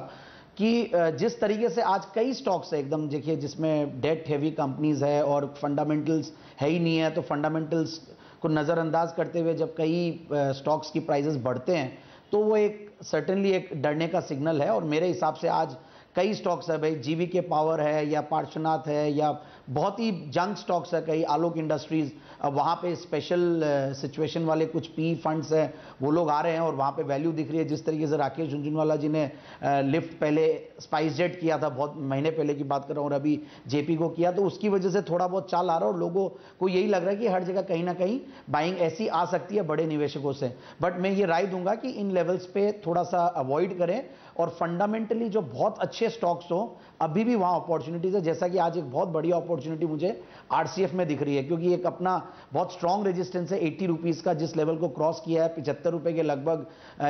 S5: कि जिस तरीके से आज कई स्टॉक्स है एकदम, देखिए जिसमें डेट हेवी कंपनीज है और फंडामेंटल्स है ही नहीं है, तो फंडामेंटल्स को नज़रअंदाज करते हुए जब कई स्टॉक्स की प्राइसेस बढ़ते हैं तो वो एक सर्टेनली एक डरने का सिग्नल है। और मेरे हिसाब से आज कई स्टॉक्स है भाई, जीवीके पावर है या पार्श्वनाथ है, या बहुत ही जंक स्टॉक्स है, कई आलोक इंडस्ट्रीज, अब वहाँ पे स्पेशल सिचुएशन वाले कुछ पी फंड्स हैं, वो लोग आ रहे हैं और वहाँ पे वैल्यू दिख रही है। जिस तरीके से राकेश झुनझुनवाला जी ने लिफ्ट पहले स्पाइस जेट किया था, बहुत महीने पहले की बात कर रहा हूँ, और अभी जेपी को किया, तो उसकी वजह से थोड़ा बहुत चाल आ रहा है और लोगों को यही लग रहा है कि हर जगह कहीं ना कहीं बाइंग ऐसी आ सकती है बड़े निवेशकों से। बट मैं ये राय दूंगा कि इन लेवल्स पे थोड़ा सा अवॉइड करें और फंडामेंटली जो बहुत अच्छे स्टॉक्स हो अभी भी वहां अपॉर्चुनिटीज है। जैसा कि आज एक बहुत बड़ी अपॉर्चुनिटी मुझे आरसीएफ में दिख रही है, क्योंकि एक अपना बहुत स्ट्रॉन्ग रेजिस्टेंस है 80 रुपीज का, जिस लेवल को क्रॉस किया है। 75 रुपए के लगभग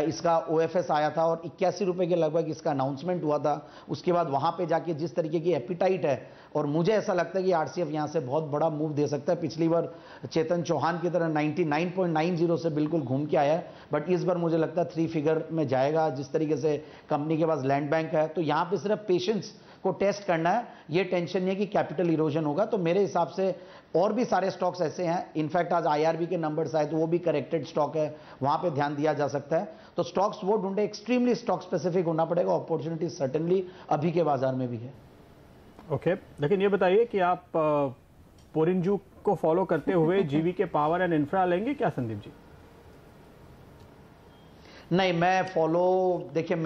S5: इसका ओएफएस आया था और 81 रुपए के लगभग इसका अनाउंसमेंट हुआ था। उसके बाद वहां पे जाके जिस तरीके की एपिटाइट है, और मुझे ऐसा लगता है कि आरसीएफ यहां से बहुत बड़ा मूव दे सकता है। पिछली बार चेतन चौहान की तरह 99.90 से बिल्कुल घूम के आया है, बट इस बार मुझे लगता है 3 फिगर में जाएगा। जिस तरीके से कंपनी के पास लैंड बैंक है, तो यहां पे सिर्फ पेशेंस को टेस्ट करना है, ये टेंशन नहीं है कि कैपिटल इरोजन होगा। तो मेरे हिसाब से और भी सारे स्टॉक्स ऐसे हैं, इनफैक्ट आज आईआरबी के नंबर्स आए तो वो भी करेक्टेड स्टॉक है, वहां पे ध्यान दिया जा सकता है। तो स्टॉक्स वो ढूंढे, एक्सट्रीमली स्टॉक स्पेसिफिक होना पड़ेगा। अपॉर्चुनिटी सर्टेनली अभी के बाजार में भी है।
S2: ओके, लेकिन ये बताइए कि आप पोरिंजू को फॉलो करते हुए जीवी के पावर एंड इंफ्रा लेंगे क्या संदीप जी?
S5: नहीं, मैं फॉलो, देखिए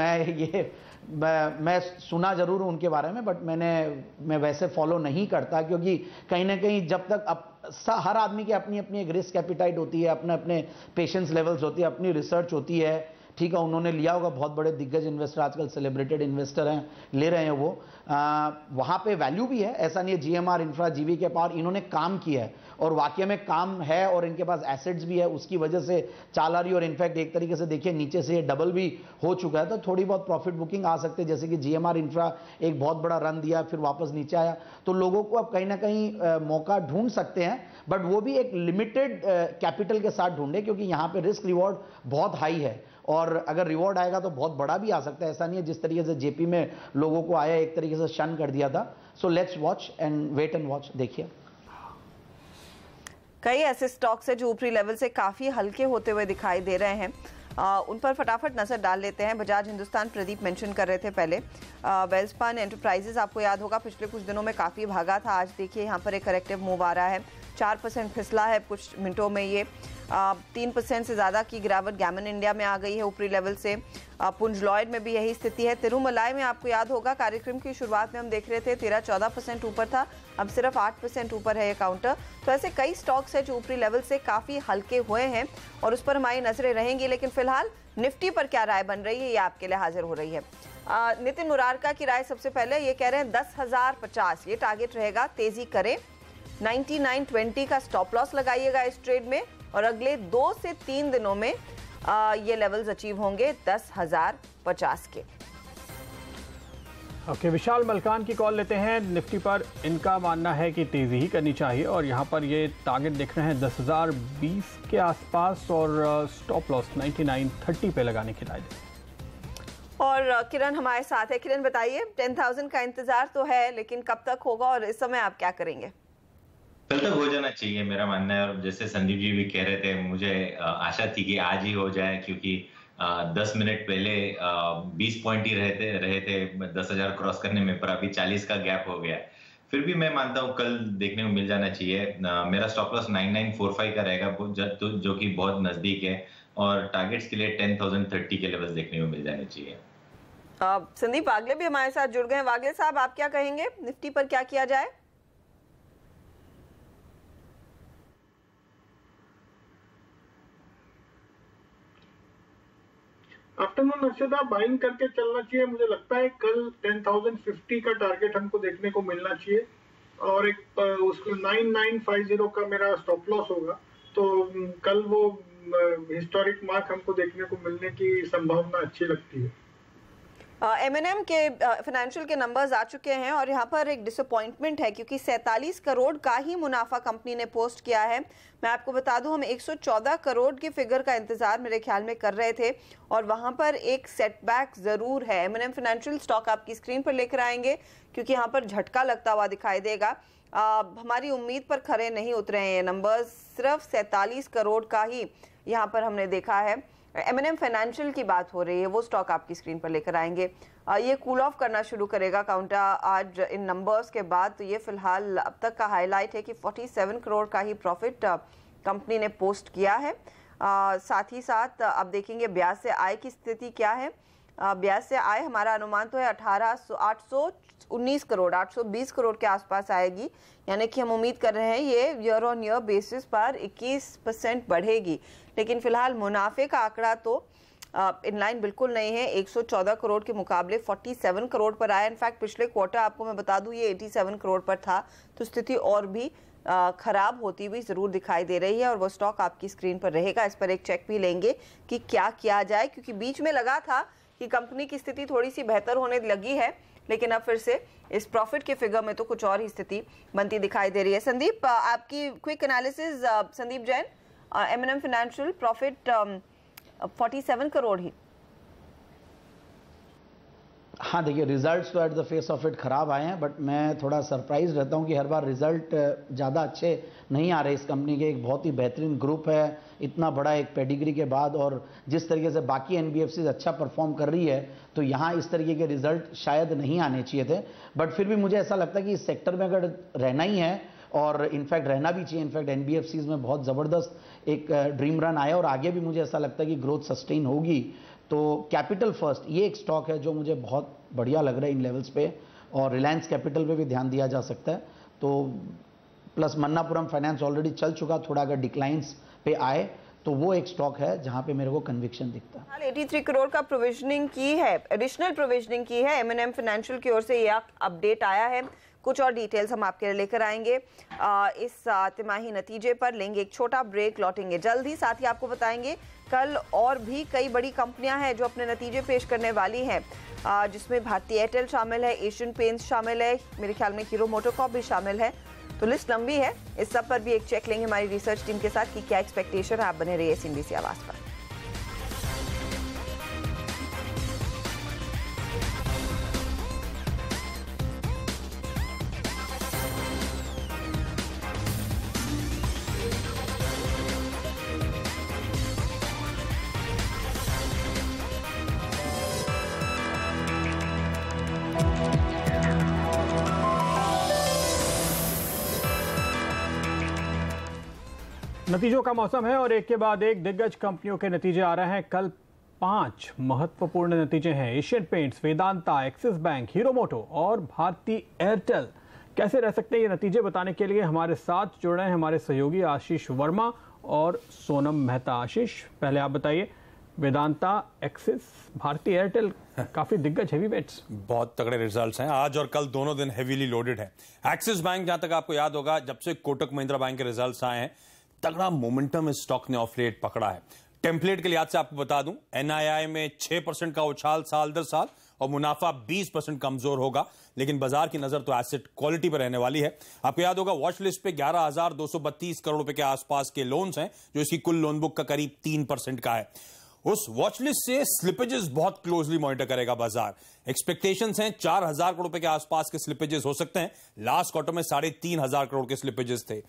S5: मैं सुना जरूर हूं उनके बारे में, बट मैं वैसे फॉलो नहीं करता, क्योंकि कहीं ना कहीं जब तक हर आदमी की अपनी अपनी एक रिस्क एपिटाइट होती है, अपने अपने पेशेंस लेवल्स होती है, अपनी रिसर्च होती है। ठीक है, उन्होंने लिया होगा, बहुत बड़े दिग्गज इन्वेस्टर आजकल सेलिब्रेटेड इन्वेस्टर हैं, ले रहे हैं वो। वहां पे वैल्यू भी है, ऐसा नहीं है। जीएमआर इंफ्रा, जीवी के पावर, इन्होंने काम किया है और वाकई में काम है और इनके पास एसेट्स भी है, उसकी वजह से चाल आ रही है। और इनफैक्ट एक तरीके से देखिए नीचे से ये डबल भी हो चुका है, तो थोड़ी बहुत प्रॉफिट बुकिंग आ सकते हैं। जैसे कि जीएमआर इंफ्रा एक बहुत बड़ा रन दिया, फिर वापस नीचे आया, तो लोगों को अब कहीं ना कहीं मौका ढूंढ सकते हैं, बट वो भी एक लिमिटेड कैपिटल के साथ ढूंढे, क्योंकि यहाँ पे रिस्क रिवॉर्ड बहुत हाई है और अगर रिवॉर्ड आएगा तो बहुत बड़ा भी आ सकता है। ऐसा नहीं है जिस तरीके से जेपी में लोगों को आया, एक तरीके से शन कर दिया था। So let's watch and wait and watch. देखिए
S1: कई ऐसे स्टॉक्स है जो ऊपरी लेवल से काफी हल्के होते हुए दिखाई दे रहे हैं, उन पर फटाफट नजर डाल लेते हैं। बजाज हिंदुस्तान प्रदीप मेंशन कर रहे थे पहले। वेल्सपन एंटरप्राइजेस आपको याद होगा पिछले कुछ दिनों में काफी भागा था, आज देखिए यहाँ पर एक करेक्टिव मूव आ रहा है, 4% फिसला है कुछ मिनटों में। ये 3% से ज़्यादा की गिरावट गैमन इंडिया में आ गई है ऊपरी लेवल से। पुंज लॉयड में भी यही स्थिति है। तिरुमलाई में आपको याद होगा कार्यक्रम की शुरुआत में हम देख रहे थे 13-14% ऊपर था, अब सिर्फ 8% ऊपर है ये काउंटर। तो ऐसे कई स्टॉक्स हैं जो ऊपरी लेवल से काफ़ी हल्के हुए हैं और उस पर हमारी नजरें रहेंगी। लेकिन फिलहाल निफ्टी पर क्या राय बन रही है ये आपके लिए हाजिर हो रही है। नितिन मुरारका की राय सबसे पहले, ये कह रहे हैं 10,050 ये टारगेट रहेगा, तेजी करें। 99.20 का स्टॉप लॉस लगाइएगा इस ट्रेड में और अगले 2 से 3 दिनों में ये लेवल्स अचीव होंगे 10,050 के।
S2: ओके, विशाल मलकान की कॉल लेते हैं निफ्टी पर। इनका मानना है कि तेजी ही करनी चाहिए और यहाँ पर ये टारगेट दिख रहे हैं 10,020 के आसपास और स्टॉप लॉस 99.30 पे लगाने की राय दें।
S1: और किरण हमारे साथ है। किरण बताइए, 10,000 का इंतजार तो है लेकिन कब तक होगा और इस समय आप क्या करेंगे?
S6: कल तक हो जाना चाहिए मेरा मानना है। और जैसे संदीप जी भी कह रहे थे, मुझे आशा थी कि आज ही हो जाए, क्योंकि 10 मिनट पहले 20 पॉइंट ही रहे थे 10,000 क्रॉस करने में, पर अभी 40 का गैप हो गया। फिर भी मैं मानता हूँ कल देखने को मिल जाना चाहिए। मेरा स्टॉप लॉस 9945 का रहेगा, जो कि बहुत नजदीक है, और टारगेट्स के लिए 10,030 के लेवल्स देखने को मिल जाने चाहिए।
S1: संदीप वागले भी हमारे साथ जुड़ गए हैं। वागले साहब, आप क्या कहेंगे, निफ्टी पर क्या किया जाए?
S7: आफ्टरनून अर्षदा, बाइंग करके चलना चाहिए। मुझे लगता है कल 10,050 का टारगेट हमको देखने को मिलना चाहिए और एक उसको 9950 का मेरा स्टॉप लॉस होगा। तो कल वो हिस्टोरिक मार्क हमको देखने को मिलने की संभावना अच्छी लगती है।
S1: M&M के फाइनेंशियल के नंबर्स आ चुके हैं और यहाँ पर एक डिसअपॉइंटमेंट है क्योंकि 47 करोड़ का ही मुनाफा कंपनी ने पोस्ट किया है। मैं आपको बता दूं, हम 114 करोड़ के फिगर का इंतजार मेरे ख्याल में कर रहे थे और वहाँ पर एक सेटबैक ज़रूर है। M&M फाइनेंशियल स्टॉक आपकी स्क्रीन पर लेकर आएंगे क्योंकि यहाँ पर झटका लगता हुआ दिखाई देगा। हमारी उम्मीद पर खरे नहीं उतरे हैं ये नंबर्स, सिर्फ 47 करोड़ का ही यहाँ पर हमने देखा है M&M फाइनेंशियल की बात हो रही है, वो स्टॉक आपकी स्क्रीन पर लेकर आएंगे। ये कूल ऑफ करना शुरू करेगा काउंटर आज इन नंबर्स के बाद। तो ये फिलहाल अब तक का हाईलाइट है कि 47 करोड़ का ही प्रॉफिट कंपनी ने पोस्ट किया है। साथ ही साथ अब देखेंगे ब्याज से आय की स्थिति क्या है। ब्याज से आय हमारा अनुमान तो है 819 करोड़ 820 करोड़ के आसपास आएगी, यानी कि हम उम्मीद कर रहे हैं ये ईयर ऑन ईयर बेसिस पर 21% बढ़ेगी। लेकिन फिलहाल मुनाफे का आंकड़ा तो इनलाइन बिल्कुल नहीं है। 114 करोड़ के मुकाबले 47 करोड़ पर आया। इनफैक्ट पिछले क्वार्टर आपको मैं बता दूं ये 87 करोड़ पर था, तो स्थिति और भी खराब होती हुई जरूर दिखाई दे रही है। और वो स्टॉक आपकी स्क्रीन पर रहेगा, इस पर एक चेक भी लेंगे कि क्या किया जाए, क्योंकि बीच में लगा था कि कंपनी की स्थिति थोड़ी सी बेहतर होने लगी है, लेकिन अब फिर से इस प्रॉफिट के फिगर में तो कुछ और ही स्थिति बनती दिखाई दे रही है। संदीप, आपकी quick analysis. Sandeep Jain, M&M financial profit 47 crore ही।
S5: हाँ देखिए, रिजल्ट्स तो at the face of it खराब आए हैं, बट मैं थोड़ा सरप्राइज रहता हूँ कि हर बार रिजल्ट ज़्यादा अच्छे नहीं आ रहे इस कंपनी के। एक बहुत ही बेहतरीन ग्रुप है, इतना बड़ा एक पेडिग्री के बाद, और जिस तरीके से बाकी NBFCs अच्छा परफॉर्म कर रही है, तो यहाँ इस तरीके के रिजल्ट शायद नहीं आने चाहिए थे। बट फिर भी मुझे ऐसा लगता है कि इस सेक्टर में अगर रहना ही है, और इनफैक्ट रहना भी चाहिए, इनफैक्ट NBFCs में बहुत ज़बरदस्त एक ड्रीम रन आया और आगे भी मुझे ऐसा लगता है कि ग्रोथ सस्टेन होगी। तो कैपिटल फर्स्ट ये एक स्टॉक है जो मुझे बहुत बढ़िया लग रहा है इन लेवल्स पे, और रिलायंस कैपिटल पे भी ध्यान दिया जा सकता है। तो प्लस मन्नापुरम फाइनेंस ऑलरेडी चल चुका, थोड़ा अगर डिक्लाइंस पे आए तो वो एक स्टॉक है जहां पे मेरे को कन्विक्शन दिखता है।
S1: 83 करोड़ का प्रोविजनिंग की है, एडिशनल प्रोविजनिंग की है M&M फाइनेंशियल की ओर से, यह अपडेट आया है। कुछ और डिटेल्स हम आपके लिए लेकर आएंगे। इस तिमाही नतीजे पर लेंगे एक छोटा ब्रेक, लौटेंगे जल्द ही। साथ ही आपको बताएंगे कल और भी कई बड़ी कंपनियां हैं जो अपने नतीजे पेश करने वाली हैं, जिसमें भारतीय एयरटेल शामिल है, एशियन पेंट्स शामिल है, मेरे ख्याल में हीरो मोटोकॉर्प भी शामिल है। तो लिस्ट लंबी है, इस सब पर भी एक चेक लेंगे हमारी रिसर्च टीम के साथ कि क्या एक्सपेक्टेशन है। आप बने रहिए CNBC आवाज पर।
S2: नतीजों का मौसम है और एक के बाद एक दिग्गज कंपनियों के नतीजे आ रहे हैं। कल 5 महत्वपूर्ण नतीजे हैं। Asian Paints, Vedanta, Axis bank, Hero Moto और भारतीय एयरटेल। कैसे रह सकते हैं ये नतीजे, बताने के लिए हमारे साथ जुड़ रहे हैं हमारे सहयोगी आशीष वर्मा और सोनम मेहता। आशीष, पहले आप बताइए, वेदांता, एक्सिस, भारतीय एयरटेल, काफी दिग्गज हेवीवेट्स,
S8: बहुत तगड़े रिजल्ट्स हैं। आज और कल दोनों दिन हेवीली लोडेड है। एक्सिस बैंक, जहां तक आपको याद होगा, जब से कोटक महिंद्रा बैंक के रिजल्ट्स आए हैं, तगड़ा मोमेंटम इस स्टॉक ने ऑफ लेट पकड़ा है। टेम्पलेट के लिहाज से आपको बता दूं, NII में 6% का उछाल साल दर साल और मुनाफा 20% कमजोर होगा, लेकिन बाजार की नजर तो एसेट क्वालिटी पर रहने वाली है। आपको याद होगा वॉच लिस्ट पे 11,232 करोड़ रुपए के आसपास के लोन्स हैं, जो इसकी कुल लोन बुक का करीब 3% का है। उस वॉच लिस्ट से स्लिपेजेस बहुत क्लोजली मॉनिटर करेगा बाजार। एक्सपेक्टेशंस हैं 4,000 करोड़ रुपए के आसपास के स्लिपेजेस हो सकते हैं। लास्ट क्वार्टर में 3,500 करोड़ के स्लिपेजेस थे।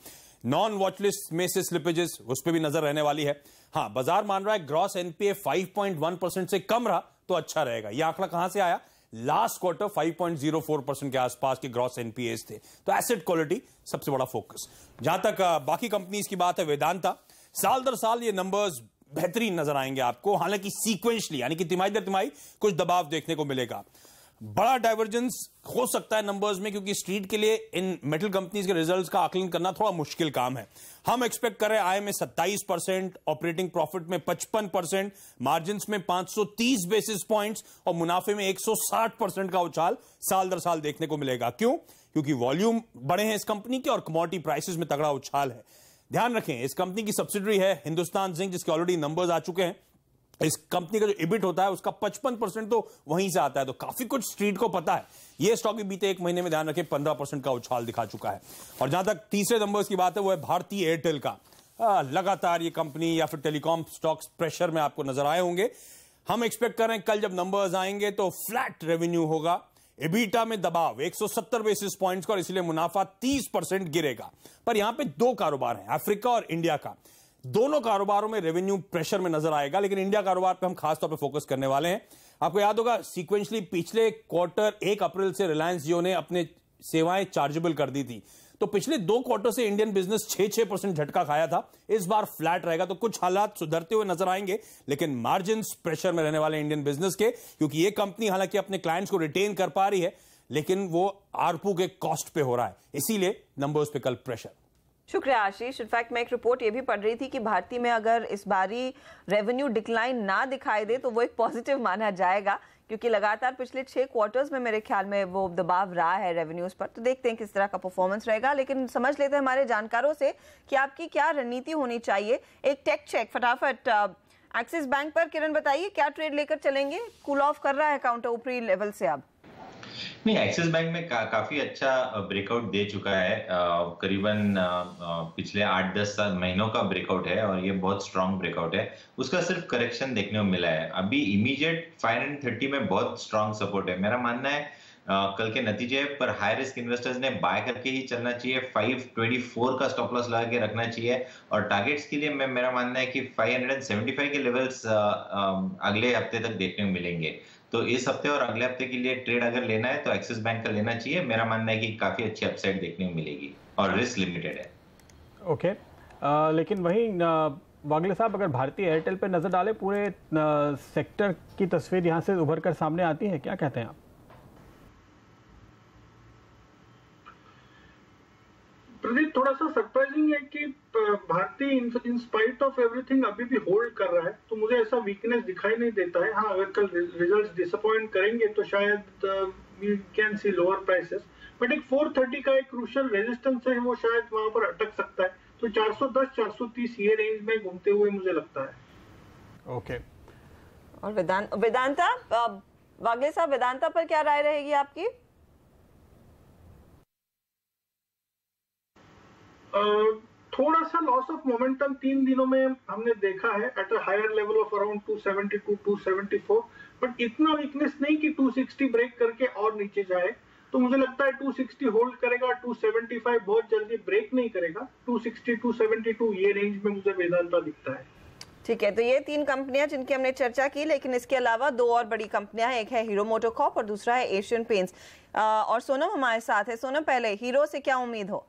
S8: नॉन वॉच लिस्ट में से स्लिपेजेस, उस पर भी नजर रहने वाली है। हाँ, बाजार मान रहा है ग्रॉस NPA 5.1% से कम रहा तो अच्छा रहेगा। यह आंकड़ा कहां से आया? लास्ट क्वार्टर 5.04% के आसपास के ग्रॉस NPAs थे। तो एसेट क्वालिटी सबसे बड़ा फोकस। जहां तक बाकी कंपनीज की बात है, वेदांता, साल दर साल ये नंबर्स बेहतरीन नजर आएंगे आपको, हालांकि सीक्वेंशली यानी कि तिमाही दर तिमाही कुछ दबाव देखने को मिलेगा। बड़ा डाइवर्जेंस हो सकता है नंबर्स में, क्योंकि स्ट्रीट के लिए इन मेटल कंपनीज के रिजल्ट्स का आकलन करना थोड़ा मुश्किल काम है। हम एक्सपेक्ट कर रहे हैं आय में 27%, ऑपरेटिंग प्रॉफिट में 55%, मार्जिन्स में 530 बेसिस पॉइंट्स और मुनाफे में 160% का उछाल साल दर साल देखने को मिलेगा। क्यों? क्योंकि वॉल्यूम बड़े हैं इस कंपनी के और कमोडिटी प्राइसेस में तगड़ा उछाल है। ध्यान रखें, इस कंपनी की सब्सिडरी है हिंदुस्तान जिंक, जिसके ऑलरेडी नंबर्स आ चुके हैं। इस कंपनी का जो EBIT होता है उसका 55% तो वहीं से आता है, तो काफी कुछ स्ट्रीट को पता है। ये स्टॉक भी बीते एक महीने में, ध्यान रखें, 15% का उछाल दिखा चुका है। और जहां तक तीसरे नंबर्स की बात है, वो है भारतीय एयरटेल का। लगातार ये कंपनी या फिर टेलीकॉम स्टॉक्स प्रेशर में आपको नजर आए होंगे। हम एक्सपेक्ट कर रहे हैं कल जब नंबर्स आएंगे तो फ्लैट रेवेन्यू होगा, EBITDA में दबाव 170 बेसिस पॉइंट्स का, और इसलिए मुनाफा 30% गिरेगा। पर यहां पे दो कारोबार हैं, अफ्रीका और इंडिया का। दोनों कारोबारों में रेवेन्यू प्रेशर में नजर आएगा, लेकिन इंडिया कारोबार पे हम खास तौर पे फोकस करने वाले हैं। आपको याद होगा सीक्वेंशली पिछले क्वार्टर 1 अप्रैल से रिलायंस जियो ने अपने सेवाएं चार्जेबल कर दी थी, तो पिछले 2 क्वार्टर से इंडियन बिजनेस 6% झटका खाया था। इस बार फ्लैट रहेगा, तो कुछ हालात सुधरते हुए नजर आएंगे, लेकिन मार्जिन्स प्रेशर में रहने वाले इंडियन बिजनेस के, क्योंकि ये कंपनी हालांकि अपने क्लाइंट्स को रिटेन कर पा रही है, लेकिन वो आरपू के कॉस्ट पे हो रहा है, इसीलिए नंबर्स पे कल प्रेशर।
S1: शुक्रिया आशीष। इनफैक्ट मैं एक रिपोर्ट ये भी पढ़ रही थी कि भारतीय में अगर इस बारी रेवेन्यू डिक्लाइन ना दिखाई दे तो वो एक पॉजिटिव माना जाएगा, क्योंकि लगातार पिछले 6 क्वार्टर्स में मेरे ख्याल में वो दबाव रहा है रेवेन्यूज पर। तो देखते हैं किस तरह का परफॉर्मेंस रहेगा, लेकिन समझ लेते हैं हमारे जानकारों से कि आपकी क्या रणनीति होनी चाहिए। एक टेक चेक फटाफट एक्सिस बैंक पर। किरण बताइए क्या ट्रेड लेकर चलेंगे? कूल ऑफ कर रहा है काउंटर ऊपरी लेवल से अब?
S6: नहीं, एक्सिस बैंक में काफी अच्छा ब्रेकआउट दे चुका है, करीबन पिछले 8-10 महीनों का ब्रेकआउट है और ये बहुत स्ट्रांग ब्रेकआउट है। उसका सिर्फ करेक्शन देखने को मिला है। अभी इमीडिएट 530 में बहुत स्ट्रांग सपोर्ट है। मेरा मानना है कल के नतीजे पर हाई रिस्क इन्वेस्टर्स ने बाय करके ही चलना चाहिए। 524 का स्टॉप लॉस लगा के रखना चाहिए, और टारगेट्स के लिए मेरा मानना है कि 575 के लेवल्स अगले हफ्ते तक देखने को मिलेंगे। तो इस हफ्ते और अगले हफ्ते के लिए ट्रेड अगर लेना है तो एक्सिस बैंक का लेना चाहिए। मेरा मानना है कि काफी अच्छी अपसाइड देखने को मिलेगी और रिस्क लिमिटेड है।
S2: ओके, लेकिन वहीं वागले साहब, अगर भारतीय एयरटेल पे नजर डाले, पूरे सेक्टर की तस्वीर यहां से उभर कर सामने आती है, क्या कहते हैं आप?
S7: प्रदीप, थोड़ा सा सरप्राइजिंग है कि भारतीय इन स्पाइट ऑफ एवरीथिंग अभी भी होल्ड कर रहा है, तो मुझे ऐसा वीकनेस दिखाई नहीं देता है। हाँ, अगर कल रिजल्ट्स डिसअपॉइंट करेंगे तो शायद we can see lower prices, but एक 430 का एक क्रूशियल रेजिस्टेंस है, वो शायद वहां पर अटक सकता है। तो 410-430 ये रेंज में घूमते हुए मुझे लगता है।
S2: ओके,
S1: और वेदांता, वागले साहब, वेदांता पर क्या राय रहेगी आपकी?
S7: थोड़ा सा लॉस ऑफ मोमेंटम 3 दिनों में हमने देखा है at a higher level of around 272-274, but इतना वीकनेस नहीं कि 260 ब्रेक करके और नीचे जाए। तो मुझे लगता है 260 होल्ड करेगा, 275 बहुत जल्दी ब्रेक नहीं करेगा। 260-272 ये रेंज में मुझे वेदांता दिखता है।
S1: ठीक है, तो ये 3 कंपनियां जिनकी हमने चर्चा की, लेकिन इसके अलावा 2 और बड़ी कंपनियां हैं। एक है हीरो मोटोकॉर्प और दूसरा है एशियन पेंट्स। और सोनम हमारे साथ है। सोनम, पहले हीरो से क्या उम्मीद हो?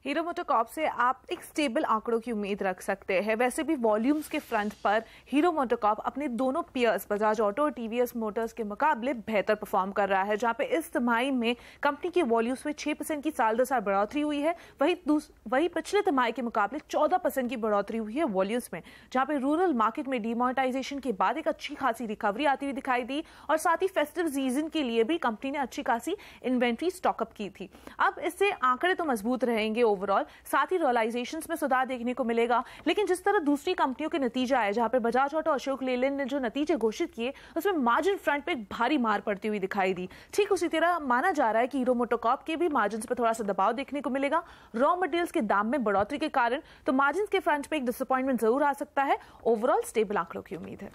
S9: हीरो मोटोकॉर्प से आप एक स्टेबल आंकड़ों की उम्मीद रख सकते हैं। वैसे भी वॉल्यूम्स के फ्रंट पर हीरो मोटोकॉर्प अपने दोनों पीयर्स बजाज ऑटो और टीवीएस मोटर्स के मुकाबले बेहतर परफॉर्म कर रहा है, जहां पे इस तिमाही में कंपनी के वॉल्यूम्स में 6% की साल दर साल बढ़ोतरी हुई है। वही पिछले तिमाही के मुकाबले 14% की बढ़ोतरी हुई है वॉल्यूम्स में, जहां पे रूरल मार्केट में डिमोनेटाइजेशन के बाद एक अच्छी खासी रिकवरी आती हुई दिखाई दी, और साथ ही फेस्टिव सीजन के लिए भी कंपनी ने अच्छी खासी इन्वेंट्री स्टॉकअप की थी। अब इससे आंकड़े तो मजबूत रहेंगे ओवरऑल, साथ ही रियलाइजेशंस में सुधार देखने को मिलेगा। लेकिन जिस तरह दूसरी कंपनियों के नतीजे आए, जहां पे बजाज ऑटो, अशोक लेलैंड ने जो नतीजे घोषित किए, उसमें मार्जिन फ्रंट पे एक भारी मार पड़ती हुई दिखाई दी। ठीक उसी तरह माना जा रहा है कि हीरो मोटोकॉर्प के भी मार्जिन पे थोड़ा सा दबाव देखने को मिलेगा रॉ मटेरियल्स के दाम में बढ़ोतरी के कारण। तो मार्जिन के फ्रंट पे एक डिसअपॉइंटमेंट जरूर आ सकता है। ओवरऑल स्टेबल आंकड़ों की उम्मीद है।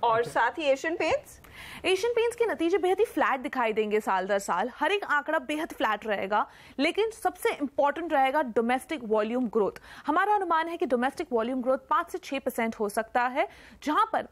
S1: और साथ ही एशियन पेंट्स
S9: के नतीजे बेहद ही फ्लैट दिखाई देंगे साल दर साल। हर एक आंकड़ा बेहद फ्लैट रहेगा, लेकिन सबसे इंपॉर्टेंट रहेगा डोमेस्टिक वॉल्यूम ग्रोथ। हमारा अनुमान है कि डोमेस्टिक वॉल्यूम ग्रोथ 5 से 6% हो सकता है, जहां पर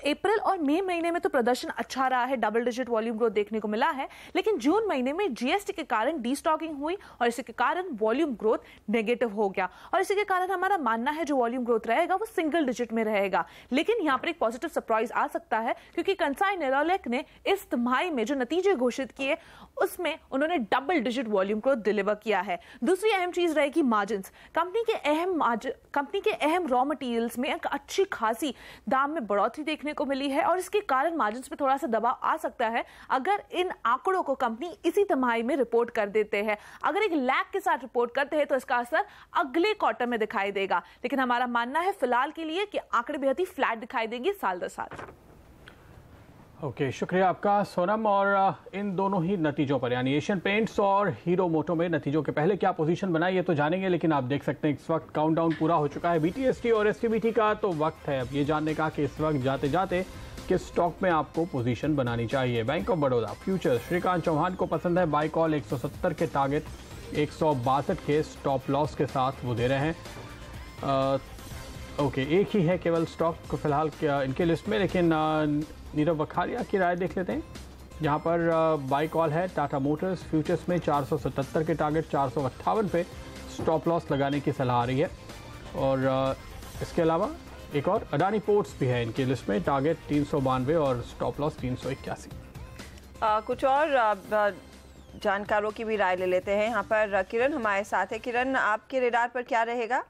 S9: अप्रैल और मई महीने में तो प्रदर्शन अच्छा रहा है, डबल डिजिट वॉल्यूम ग्रोथ देखने को मिला है। लेकिन जून महीने में जीएसटी के कारण डीस्टॉकिंग हुई और इसी के कारण वॉल्यूम ग्रोथ नेगेटिव हो गया, और इसी के कारण हमारा मानना है जो वॉल्यूम ग्रोथ रहेगा वो सिंगल डिजिट में रहेगा। लेकिन यहां पर एक पॉजिटिव सरप्राइज आ सकता है, क्योंकि कंसाई नेरोलेक ने इस तिमाही में जो नतीजे घोषित किए उसमें उन्होंने double digit volume growth deliver किया है। दूसरी अहम चीज रहेगी मार्जिन्स। कंपनी के अहम रॉ मटेरियल्स में एक अच्छी खासी दाम में बढ़ोतरी देखने को मिली है, और इसके कारण मार्जिन्स पे थोड़ा सा दबाव आ सकता है अगर इन आंकड़ों को कंपनी इसी तिमाही में रिपोर्ट कर देते हैं। अगर एक लैग के साथ रिपोर्ट करते हैं तो इसका असर अगले क्वार्टर में दिखाई देगा। लेकिन हमारा मानना है फिलहाल के लिए कि आंकड़े बेहद ही फ्लैट दिखाई देंगे साल दर साल।
S2: ओके, शुक्रिया आपका सोनम। और इन दोनों ही नतीजों पर, यानी एशियन पेंट्स और हीरो मोटो में नतीजों के पहले क्या पोजीशन बनाई है तो जानेंगे, लेकिन आप देख सकते हैं इस वक्त काउंटडाउन पूरा हो चुका है बीटीएसटी और एसटीबीटी का। तो वक्त है अब ये जानने का कि इस वक्त जाते जाते किस स्टॉक में आपको पोजीशन बनानी चाहिए। Bank of Baroda future, Shrikant Chauhan को पसंद है बाय कॉल 170 के टारगेट 162 के स्टॉप लॉस के साथ वो दे रहे हैं। ओके, एक ही है केवल स्टॉक फिलहाल इनके लिस्ट में, लेकिन नीरव वखारिया की राय देख लेते हैं। जहां पर बाई कॉल है टाटा मोटर्स फ्यूचर्स में 477 के टारगेट 458 पे स्टॉप लॉस लगाने की सलाह आ रही है। और इसके अलावा एक और अडानी पोर्ट्स भी है इनकी लिस्ट में, टारगेट 392 और स्टॉप लॉस 381।
S1: कुछ और जानकारों की भी राय ले लेते हैं। यहाँ पर किरण हमारे साथ है। किरण, आपके रेडार पर क्या रहेगा?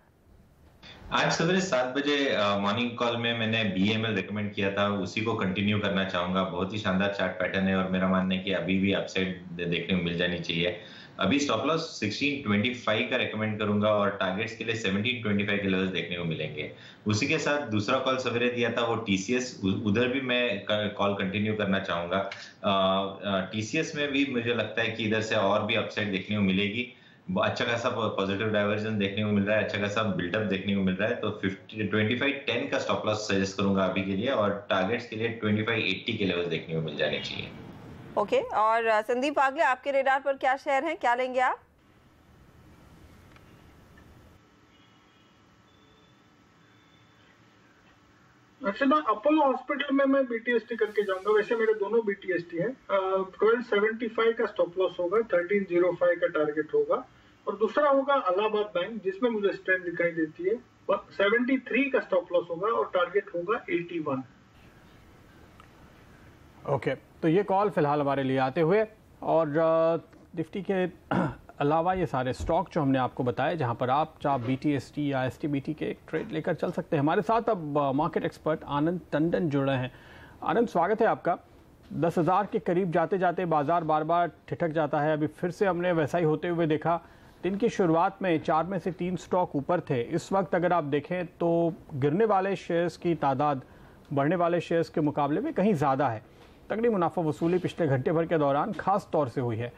S6: आज सवेरे 7 बजे मॉर्निंग कॉल में मैंने BML रिकमेंड किया था, उसी को कंटिन्यू करना चाहूंगा। बहुत ही शानदार चार्ट पैटर्न है और मेरा मानना है कि अभी भी अपसाइड देखने को मिल जानी चाहिए। अभी स्टॉप लॉस 1625 का रेकमेंड करूंगा और टारगेट्स के लिए 1725 के लेवल्स देखने को मिलेंगे। उसी के साथ दूसरा कॉल सवेरे दिया था वो TCS, उधर भी मैं कॉल कंटिन्यू करना चाहूंगा। TCS में भी मुझे लगता है कि इधर से और भी अपसाइड देखने को मिलेगी। अच्छा खासा पॉजिटिव डाइवर्जन देखने को मिल रहा है, अच्छा खासा बिल्डअप देखने को मिल रहा है। तो 2510 का स्टॉप लॉस सजेस्ट करूंगा अभी के लिए और टारगेट्स के लिए 2580 के लेवल्स देखने को मिल जाने चाहिए।
S1: ओके, और संदीप वागले, आपके रेडार पर क्या शेयर हैं, क्या लेंगे आप?
S7: अच्छा, अपोलो हॉस्पिटल में मैं BTST करके जाऊंगा। वैसे मेरे दोनों BTST हैं। 1275 का स्टॉप लॉस होगा, 1305 का टारगेट होगा। और दूसरा होगा इलाहाबाद बैंक, जिसमें मुझे स्ट्रेंथ दिखाई देती है। 73 का स्टॉप लॉस होगा और टारगेट होगा 81।
S2: ओके, तो ये कॉल फिलहाल हमारे लिए आते हुए, और निफ्टी के अलावा ये सारे स्टॉक जो हमने आपको बताए, जहां पर आप चाहे BTST या STBT के ट्रेड लेकर चल सकते हैं। हमारे साथ अब मार्केट एक्सपर्ट आनंद टंडन जुड़ रहे हैं। आनंद, स्वागत है आपका। 10,000 के करीब जाते जाते बाजार बार बार ठिठक जाता है। अभी फिर से हमने वैसा ही होते हुए देखा। दिन की शुरुआत में 4 में से 3 स्टॉक ऊपर थे। इस वक्त अगर आप देखें तो गिरने वाले शेयर्स की तादाद बढ़ने वाले शेयर्स के मुकाबले में कहीं ज़्यादा है। तगड़ी मुनाफा वसूली पिछले घंटे भर के दौरान खास तौर से हुई है।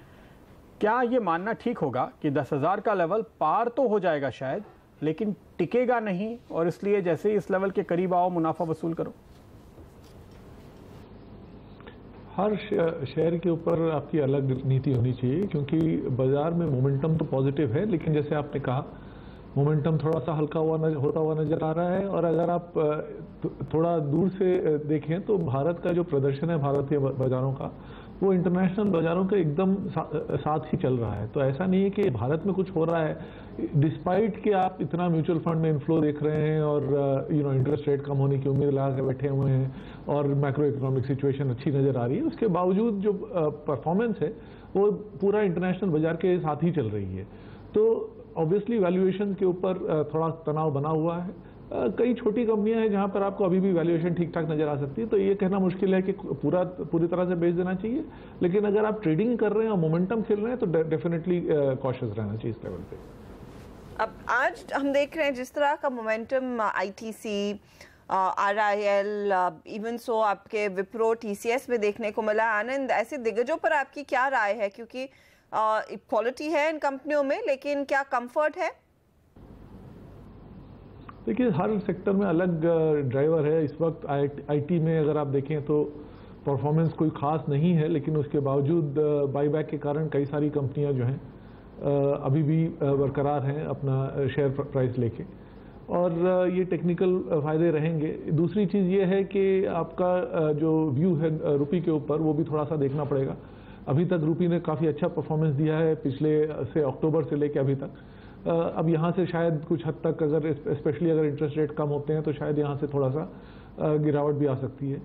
S2: क्या ये मानना ठीक होगा कि 10,000 का लेवल पार तो हो जाएगा शायद, लेकिन टिकेगा नहीं, और इसलिए जैसे ही इस लेवल के करीब आओ मुनाफा वसूल करो?
S10: हर शेयर के ऊपर आपकी अलग नीति होनी चाहिए, क्योंकि बाजार में मोमेंटम तो पॉजिटिव है, लेकिन जैसे आपने कहा मोमेंटम थोड़ा सा हल्का होता हुआ नजर आ रहा है। और अगर आप थोड़ा दूर से देखें तो भारत का जो प्रदर्शन है भारतीय बाजारों का, वो इंटरनेशनल बाजारों के एकदम साथ ही चल रहा है। तो ऐसा नहीं है कि भारत में कुछ हो रहा है डिस्पाइट कि आप इतना म्यूचुअल फंड में इन्फ्लो देख रहे हैं और इंटरेस्ट रेट कम होने की उम्मीद लगा के बैठे हुए हैं और मैक्रो इकोनॉमिक सिचुएशन अच्छी नजर आ रही है। उसके बावजूद जो परफॉर्मेंस है वो पूरा इंटरनेशनल बाजार के साथ ही चल रही है। तो ऑब्वियसली वैल्यूएशन के ऊपर थोड़ा तनाव बना हुआ है। कई छोटी कंपनियां हैं जहां पर आपको अभी भी वैल्यूएशन ठीक ठाक नजर आ सकती है। तो ये कहना मुश्किल है कि पूरी तरह से बेच देना चाहिए, लेकिन अगर आप ट्रेडिंग कर रहे हैं और मोमेंटम खेल रहे हैं तो डेफिनेटली कॉशियस रहना चाहिए इस लेवल पे।
S1: अब आज हम देख रहे हैं जिस तरह का momentum ITC, RIL, even so आपके विप्रो, TCS में देखने को मिला। आनंद, ऐसे दिग्गजों पर आपकी क्या राय है? क्योंकि क्वालिटी है इन कंपनियों में, लेकिन क्या कंफर्ट है?
S10: देखिए, हर सेक्टर में अलग ड्राइवर है। इस वक्त IT में अगर आप देखें तो परफॉर्मेंस कोई खास नहीं है, लेकिन उसके बावजूद बाईबैक के कारण कई सारी कंपनियां जो हैं अभी भी बरकरार हैं अपना शेयर प्राइस लेके, और ये टेक्निकल फायदे रहेंगे। दूसरी चीज़ ये है कि आपका जो व्यू है रुपी के ऊपर, वो भी थोड़ा सा देखना पड़ेगा। अभी तक रुपी ने काफ़ी अच्छा परफॉर्मेंस दिया है पिछले से अक्टूबर से लेके अभी तक। अब यहाँ से शायद कुछ हद तक अगर स्पेशली अगर इंटरेस्ट रेट कम होते हैं तो शायद यहाँ से थोड़ा सा गिरावट भी आ सकती है।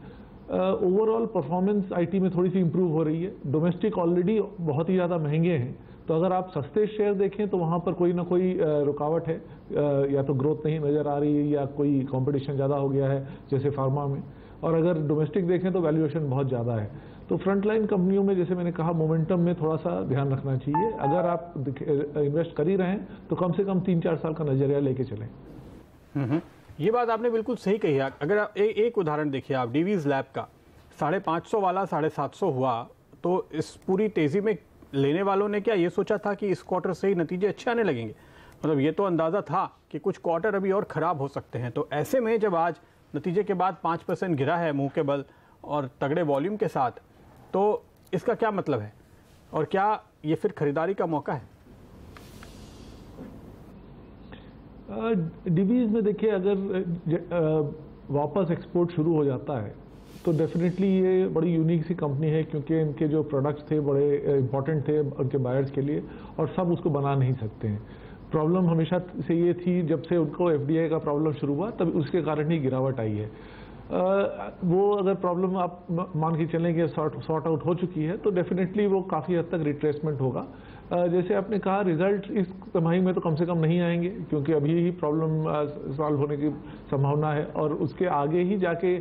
S10: ओवरऑल परफॉर्मेंस IT में थोड़ी सी इंप्रूव हो रही है। डोमेस्टिक ऑलरेडी बहुत ही ज़्यादा महंगे हैं, तो अगर आप सस्ते शेयर देखें तो वहाँ पर कोई ना कोई रुकावट है, या तो ग्रोथ नहीं नज़र आ रही है या कोई कंपटीशन ज़्यादा हो गया है जैसे फार्मा में। और अगर डोमेस्टिक देखें तो वैल्यूएशन बहुत ज़्यादा है। तो फ्रंटलाइन कंपनियों में जैसे मैंने कहा मोमेंटम में थोड़ा सा ध्यान रखना चाहिए। अगर आप इन्वेस्ट कर ही रहे हैं तो कम से कम 3-4 साल का नजरिया लेके चलें।
S2: ये बात आपने बिल्कुल सही कही है। अगर आप एक उदाहरण देखिए, आप डीवीज लैब का 550 वाला 750 हुआ, तो इस पूरी तेजी में लेने वालों ने क्या ये सोचा था कि इस क्वार्टर से ही नतीजे अच्छे आने लगेंगे? मतलब ये तो अंदाजा था कि कुछ क्वार्टर अभी और खराब हो सकते हैं। तो ऐसे में जब आज नतीजे के बाद 5% गिरा है मुंह के बल और तगड़े वॉल्यूम के साथ, तो इसका क्या मतलब है और क्या ये फिर खरीदारी का मौका है?
S10: डिवीज में देखिए, अगर वापस एक्सपोर्ट शुरू हो जाता है तो डेफिनेटली ये बड़ी यूनिक सी कंपनी है, क्योंकि इनके जो प्रोडक्ट्स थे बड़े इंपॉर्टेंट थे उनके बायर्स के लिए, और सब उसको बना नहीं सकते हैं। प्रॉब्लम हमेशा से ये थी, जब से उनको एफडीआई का प्रॉब्लम शुरू हुआ तब उसके कारण ही गिरावट आई है। वो अगर प्रॉब्लम आप मान के चलें कि सॉर्ट आउट हो चुकी है तो डेफिनेटली वो काफ़ी हद तक रिट्रेसमेंट होगा। जैसे आपने कहा, रिजल्ट इस तिमाही में तो कम से कम नहीं आएंगे, क्योंकि अभी ही प्रॉब्लम सॉल्व होने की संभावना है और उसके आगे ही जाके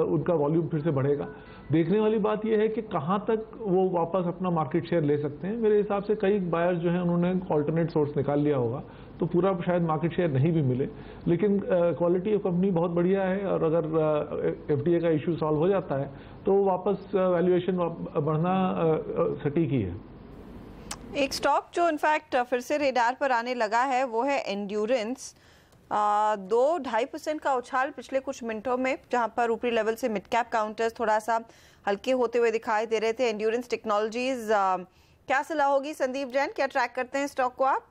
S10: उनका वॉल्यूम फिर से बढ़ेगा। देखने वाली बात यह है कि कहाँ तक वो वापस अपना मार्केट शेयर ले सकते हैं। मेरे हिसाब से कई बायर्स जो हैं उन्होंने ऑल्टरनेट सोर्स निकाल लिया होगा, तो पूरा शायद मार्केट शेयर नहीं भी मिले, लेकिन क्वालिटी ऑफ कंपनी बहुत बढ़िया है और अगर एफडीए का इशू सॉल्व हो जाता है तो वापस वैल्यूएशन बढ़ना सटीक ही है।
S1: एक स्टॉक जो इनफैक्ट फिर से रेडार पर आने लगा है वो है एंड्योरेंस। 2-2.5% का उछाल पिछले कुछ मिनटों में, जहां पर ऊपरी लेवल से मिड कैप काउंटर्स थोड़ा सा हल्के होते हुए दिखाई दे रहे थे। एंड्योरेंस टेक्नोलॉजीज, क्या सलाह होगी संदीप जैन, क्या ट्रैक करते हैं स्टॉक को आप?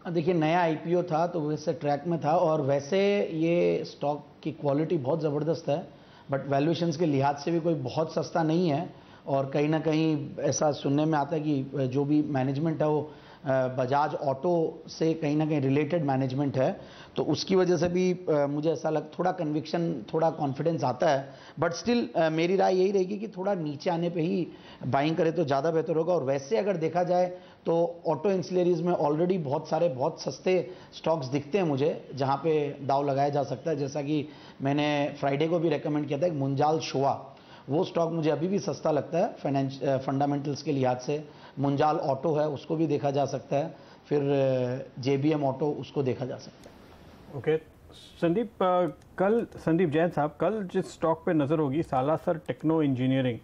S5: देखिए, नया आईपीओ था तो वैसे ट्रैक में था, और वैसे ये स्टॉक की क्वालिटी बहुत ज़बरदस्त है, बट वैल्यूएशंस के लिहाज से भी कोई बहुत सस्ता नहीं है। और कहीं ना कहीं ऐसा सुनने में आता है कि जो भी मैनेजमेंट है वो बजाज ऑटो से कहीं ना कहीं रिलेटेड मैनेजमेंट है, तो उसकी वजह से भी मुझे ऐसा थोड़ा कन्विक्शन, थोड़ा कॉन्फिडेंस आता है। बट स्टिल मेरी राय यही रहेगी कि थोड़ा नीचे आने पे ही बाइंग करे तो ज़्यादा बेहतर होगा। और वैसे अगर देखा जाए तो ऑटो इंसुलरीज में ऑलरेडी बहुत सारे बहुत सस्ते स्टॉक्स दिखते हैं मुझे, जहाँ पे दाव लगाया जा सकता है। जैसा कि मैंने फ्राइडे को भी रेकमेंड किया था, मुंजाल शोआ, वो स्टॉक मुझे अभी भी सस्ता लगता है फंडामेंटल्स के लिहाज से। मुंजाल ऑटो है, उसको भी देखा जा सकता है। फिर जेबीएम ऑटो, उसको देखा जा सकता है।
S2: ओके संदीप, संदीप जैन साहब, कल जिस स्टॉक पे नज़र होगी, सालासर टेक्नो इंजीनियरिंग,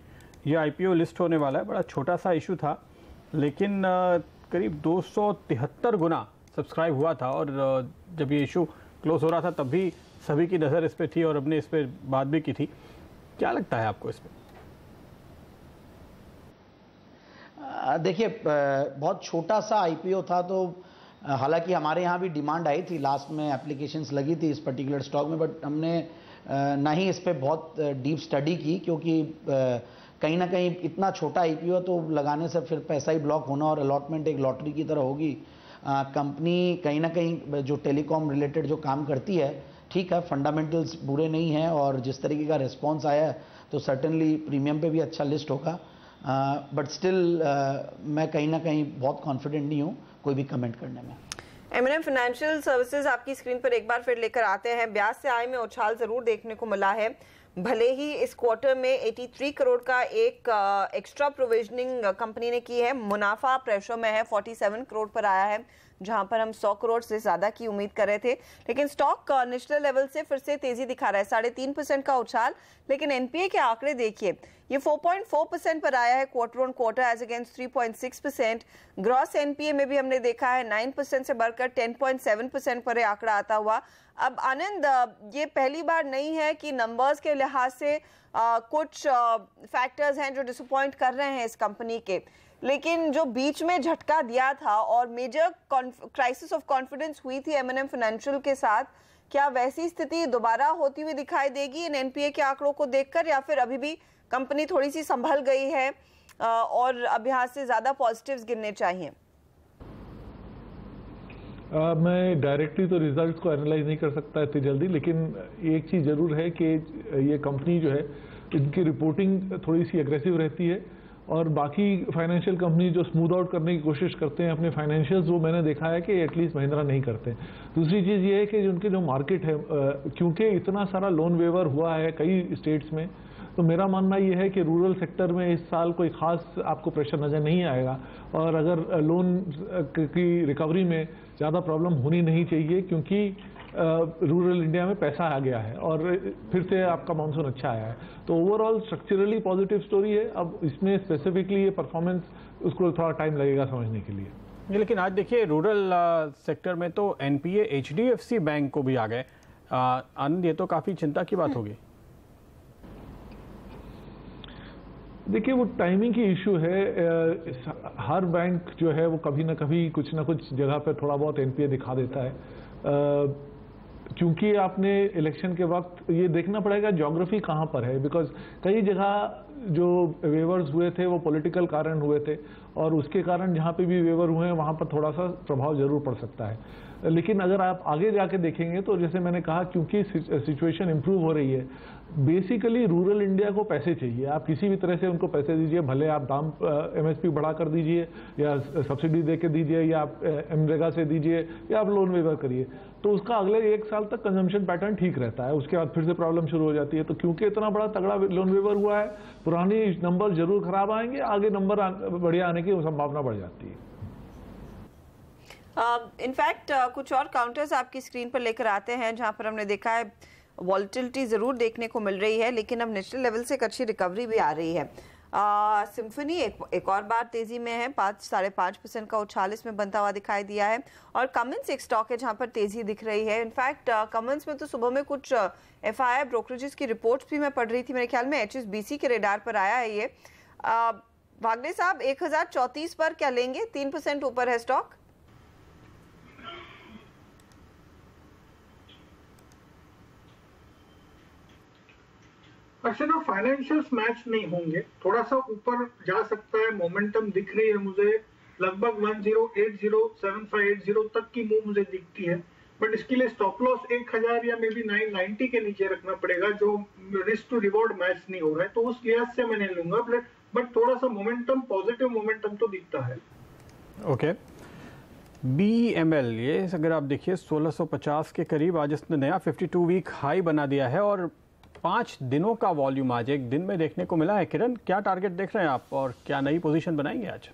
S2: ये आईपीओ लिस्ट होने वाला है। बड़ा छोटा सा इशू था, लेकिन करीब 273 गुना सब्सक्राइब हुआ था, और जब ये इशू क्लोज हो रहा था तब भी सभी की नज़र इस पर थी और हमने इस पर बात भी की थी। क्या लगता है आपको इसमें?
S5: देखिए, बहुत छोटा सा आईपीओ था, तो हालांकि हमारे यहाँ भी डिमांड आई थी, लास्ट में एप्लीकेशंस लगी थी इस पर्टिकुलर स्टॉक में, बट हमने ना ही इस पर बहुत डीप स्टडी की, क्योंकि कहीं ना कहीं इतना छोटा आईपीओ तो लगाने से फिर पैसा ही ब्लॉक होना, और अलॉटमेंट एक लॉटरी की तरह होगी। कंपनी कहीं ना कहीं जो टेलीकॉम रिलेटेड जो काम करती है, ठीक है, फंडामेंटल्स बुरे नहीं हैं, और जिस तरीके का रिस्पांस आया है तो सर्टेनली प्रीमियम पे भी अच्छा लिस्ट होगा। बट स्टिल मैं कहीं ना कहीं बहुत कॉन्फिडेंट नहीं हूँ कोई भी कमेंट करने में।
S1: एमएनएम फाइनेंशियल सर्विसेज आपकी स्क्रीन पर एक बार फिर लेकर आते हैं। ब्याज से आय में उछाल जरूर देखने को मिला है, भले ही इस क्वार्टर में 83 करोड़ का एक एक्स्ट्रा प्रोविजनिंग कंपनी ने की है। मुनाफा प्रेशर में है, 47 करोड़ पर आया है, जहां पर हम 100 करोड़ से ज्यादा की उम्मीद कर रहे थे। लेकिन स्टॉक निचले लेवल से फिर से तेजी दिखा रहा है, 3.5% का उछाल। लेकिन एनपीए के आंकड़े देखिए, ये 4.4% पर आया है quarter on quarter as against 3.6%। Gross NPA में भी हमने देखा है 9% से बढ़कर 10.7% पर आंकड़ा आता हुआ। अब आनंद, ये पहली बार नहीं है कि नंबर्स के लिहाज से कुछ फैक्टर्स हैं जो डिसअपॉइंट कर रहे हैं इस कंपनी के, लेकिन जो बीच में झटका दिया था और मेजर क्राइसिस ऑफ कॉन्फिडेंस हुई थी एमएनएम फाइनेंशियल के साथ, क्या वैसी स्थिति दोबारा होती हुई दिखाई देगी इन एनपीए के आंकड़ों को देखकर, या फिर अभी भी कंपनी थोड़ी सी संभल गई है और अब यहाँ से ज्यादा पॉजिटिव्स गिनने चाहिए?
S10: मैं डायरेक्टली तो रिजल्ट्स को एनालाइज नहीं कर सकता इतनी जल्दी, लेकिन एक चीज़ ज़रूर है कि ये कंपनी जो है, इनकी रिपोर्टिंग थोड़ी सी एग्रेसिव रहती है, और बाकी फाइनेंशियल कंपनी जो स्मूथ आउट करने की कोशिश करते हैं अपने फाइनेंशियल्स, वो मैंने देखा है कि एटलीस्ट महिंद्रा नहीं करते। दूसरी चीज़ ये है कि उनके जो मार्केट है, क्योंकि इतना सारा लोन वेवर हुआ है कई स्टेट्स में, तो मेरा मानना ये है कि रूरल सेक्टर में इस साल कोई खास आपको प्रेशर नज़र नहीं आएगा, और अगर लोन की रिकवरी में ज़्यादा प्रॉब्लम होनी नहीं चाहिए, क्योंकि रूरल इंडिया में पैसा आ गया है और फिर से आपका मानसून अच्छा आया है। तो ओवरऑल स्ट्रक्चरली पॉजिटिव स्टोरी है। अब इसमें स्पेसिफिकली ये परफॉर्मेंस, उसको थोड़ा टाइम लगेगा समझने के लिए।
S2: लेकिन आज देखिए रूरल सेक्टर में तो एनपीए एचडीएफसी बैंक को भी आ गए। आनंद, ये तो काफ़ी चिंता की बात होगी।
S10: देखिए वो टाइमिंग की इशू है। हर बैंक जो है वो कभी ना कभी कुछ ना कुछ जगह पर थोड़ा बहुत एनपीए दिखा देता है। क्योंकि आपने इलेक्शन के वक्त ये देखना पड़ेगा ज्योग्राफी कहाँ पर है, बिकॉज कई जगह जो वेवर्स हुए थे वो पॉलिटिकल कारण हुए थे और उसके कारण जहाँ पे भी वेवर हुए हैं वहाँ पर थोड़ा सा प्रभाव जरूर पड़ सकता है। लेकिन अगर आप आगे जाके देखेंगे तो जैसे मैंने कहा, क्योंकि सिचुएशन इंप्रूव हो रही है, बेसिकली रूरल इंडिया को पैसे चाहिए। आप किसी भी तरह से उनको पैसे दीजिए, भले आप दाम एमएसपी बढ़ा कर दीजिए या सब्सिडी दे के दीजिए या आप एमरेगा से दीजिए या आप लोन वेवर करिए, तो उसका अगले 1 साल तक कंजम्पशन पैटर्न ठीक रहता है। उसके बाद फिर से प्रॉब्लम शुरू हो जाती है। तो क्योंकि इतना बड़ा तगड़ा लोन वेवर हुआ है, पुरानी नंबर जरूर खराब आएंगे, आगे नंबर बढ़िया आने की संभावना बढ़ जाती है।
S1: इनफैक्ट कुछ और काउंटर्स आपकी स्क्रीन पर लेकर आते हैं जहां पर हमने देखा है वॉलेटिलिटी जरूर देखने को मिल रही है, लेकिन अब नेशनल लेवल से एक अच्छी रिकवरी भी आ रही है। सिम्फनी एक और बार तेजी में है, 5-5.5% का उछाल इसमें बनता हुआ दिखाई दिया है। और कमिंस एक स्टॉक है जहां पर तेजी दिख रही है। इनफैक्ट कमिंस में तो सुबह में कुछ एफआईआई ब्रोकरेजेस की रिपोर्ट्स भी मैं पढ़ रही थी, मेरे ख्याल में एचएसबीसी के रेडार पर आया है ये। भागने साहब 1034 पर क्या लेंगे? 3% ऊपर है स्टॉक।
S7: अर्चना, फाइनेंशियल्स मैच नहीं होंगे, थोड़ा सा ऊपर जा सकता है, मोमेंटम दिख रही है मुझे, लगभग 10807580 तक की मूव मुझे दिखती है। बट इसके लिए स्टॉप लॉस 1000 या मे बी 990 के नीचे रखना पड़ेगा, जो रिस्क टू रिवॉर्ड मैच नहीं हो रहा है, तो उस लिहाज से मैं नहीं लूंगा। बट थोड़ा सा मोमेंटम, पॉजिटिव मोमेंटम तो दिखता है।
S2: ओके, BEML ये अगर आप देखिए 1650 के करीब आज इसने नया 52 वीक हाई बना दिया है और 5 दिनों का वॉल्यूम आज एक दिन में देखने को मिला है। किरण, क्या टारगेट देख रहे हैं आप और क्या नई पोजीशन बनाएंगे आज?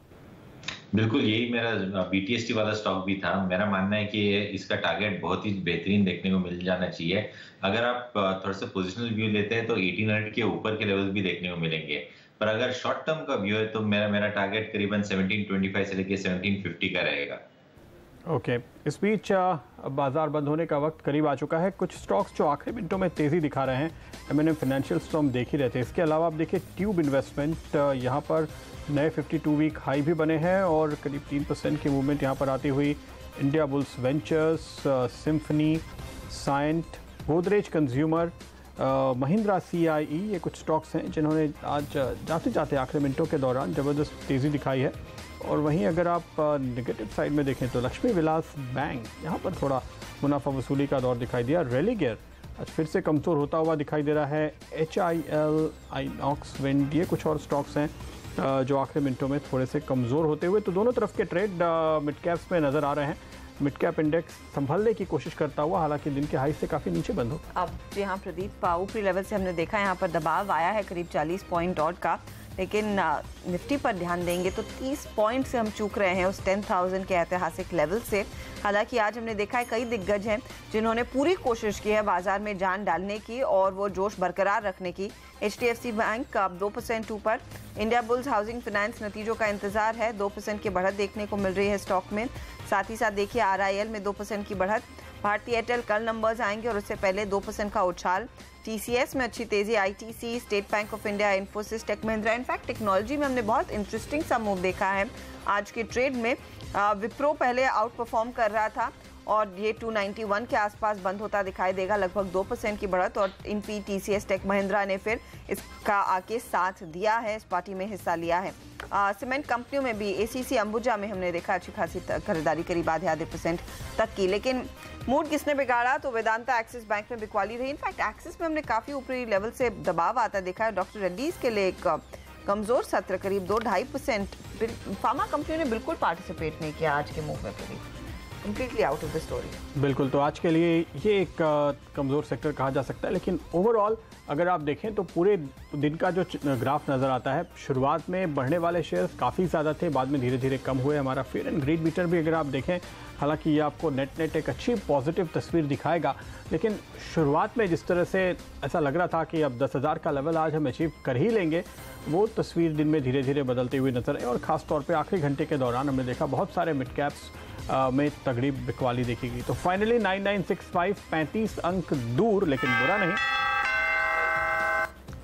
S6: बिल्कुल, यही मेरा BTST वाला स्टॉक भी था। मेरा मानना है कि इसका टारगेट बहुत ही बेहतरीन देखने को मिल जाना चाहिए। अगर आप थोड़ा सा पोजिशनल व्यू लेते हैं तो 1800 के ऊपर के लेवल भी देखने को मिलेंगे, पर अगर शॉर्ट टर्म का व्यू है तो मेरा टारगेट करीबन 1725 से लेकर 1750 का रहेगा।
S2: ओके, इस बीच बाजार बंद होने का वक्त करीब आ चुका है। कुछ स्टॉक्स जो आखिरी मिनटों में तेजी दिखा रहे हैं, M&M फाइनेंशियल्स तो हम देख ही रहते हैं। इसके अलावा आप देखिए ट्यूब इन्वेस्टमेंट, यहाँ पर नए 52 वीक हाई भी बने हैं और करीब 3% की मूवमेंट यहाँ पर आती हुई। Indiabulls ventures, Symphony, Cyient, Godrej consumer, Mahindra CIE, ये कुछ स्टॉक्स हैं जिन्होंने आज जाते जाते आखिरी मिनटों के दौरान ज़बरदस्त तेज़ी दिखाई है। और वहीं अगर आप नेगेटिव साइड में देखें तो लक्ष्मी विलास बैंक, यहाँ पर थोड़ा मुनाफा वसूली का दौर दिखाई दिया। रेलीगेयर आज फिर से कमज़ोर होता हुआ दिखाई दे रहा है। HIL, आइनॉक्स विंड, ये कुछ और स्टॉक्स हैं जो आखिरी मिनटों में थोड़े से कमज़ोर होते हुए। तो दोनों तरफ के ट्रेड मिड कैप्स में नज़र आ रहे हैं। मिड कैप इंडेक्स संभलने की कोशिश करता हुआ, हालांकि दिन के हाई से काफ़ी नीचे बंद हो।
S1: अब जी हाँ प्रदीप, ऊपरी लेवल से हमने देखा यहाँ पर दबाव आया है करीब 40 पॉइंट ऑड का, लेकिन निफ्टी पर ध्यान देंगे तो 30 पॉइंट से हम चूक रहे हैं उस 10,000 के ऐतिहासिक लेवल से। हालांकि आज हमने देखा है कई दिग्गज हैं जिन्होंने पूरी कोशिश की है बाजार में जान डालने की और वो जोश बरकरार रखने की। HDFC बैंक अब 2% ऊपर। इंडिया बुल्स हाउसिंग फाइनेंस नतीजों का इंतजार है, 2% की बढ़त देखने को मिल रही है स्टॉक में। साथ ही साथ देखिए RIL में 2% की बढ़त। भारतीय एयरटेल कल नंबर्स आएंगे और उससे पहले 2% का उछाल। TCS में अच्छी तेजी, ITC, State Bank of India, Infosys, tech Mahindra. In fact technology में हमने बहुत इंटरेस्टिंग सा मूव देखा है आज के ट्रेड में। विप्रो पहले आउट परफॉर्म कर रहा था और ये 291 के आसपास बंद होता दिखाई देगा, लगभग 2% की बढ़त। और इनपी, TCS, टेक महिंद्रा ने फिर इसका आके साथ दिया है, इस पार्टी में हिस्सा लिया है। सीमेंट कंपनियों में भी ACC अंबुजा में हमने देखा अच्छी खासी खरीदारी, करीब आधे % तक की। लेकिन मूड किसने बिगाड़ा तो वेदांता एक्सिस बैंक में बिकवाली रही। इनफैक्ट एक्सिस में हमने काफ़ी ऊपरी लेवल से दबाव आता देखा है। डॉक्टर रेड्डीज के लिए एक कमज़ोर सत्र, करीब 2-2.5%। फार्मा कंपनियों ने बिल्कुल पार्टिसिपेट नहीं किया आज के मूव में, completely out of the story.
S2: बिल्कुल, तो आज के लिए ये एक कमज़ोर सेक्टर कहा जा सकता है। लेकिन ओवरऑल अगर आप देखें तो पूरे दिन का जो ग्राफ नज़र आता है, शुरुआत में बढ़ने वाले शेयर्स काफ़ी ज़्यादा थे, बाद में धीरे धीरे कम हुए। हमारा फेयर एंड ग्रीड मीटर भी अगर आप देखें, हालांकि ये आपको नेट एक अच्छी पॉजिटिव तस्वीर दिखाएगा, लेकिन शुरुआत में जिस तरह से ऐसा लग रहा था कि अब 10,000 का लेवल आज हम अचीव कर ही लेंगे, वो तस्वीर दिन में धीरे धीरे बदलती हुई नजर आई। और ख़ास तौर पे आखिरी घंटे के दौरान हमने देखा बहुत सारे मिड कैप्स में तगड़ी बिकवाली देखी गई। तो फाइनली 9965 35 अंक दूर, लेकिन बुरा नहीं।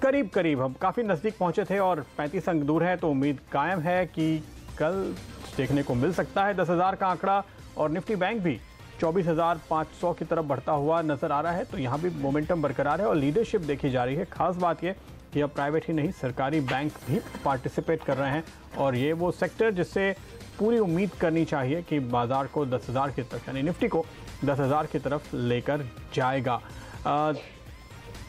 S2: करीब करीब हम काफ़ी नज़दीक पहुंचे थे और 35 अंक दूर है, तो उम्मीद कायम है कि कल देखने को मिल सकता है 10,000 का आंकड़ा। और निफ्टी बैंक भी 24,500 की तरफ बढ़ता हुआ नजर आ रहा है, तो यहाँ भी मोमेंटम बरकरार है और लीडरशिप देखी जा रही है। खास बात यह कि अब प्राइवेट ही नहीं, सरकारी बैंक भी पार्टिसिपेट कर रहे हैं और ये वो सेक्टर जिससे पूरी उम्मीद करनी चाहिए कि बाजार को 10,000 की तरफ, यानी निफ्टी को 10,000 की तरफ लेकर जाएगा।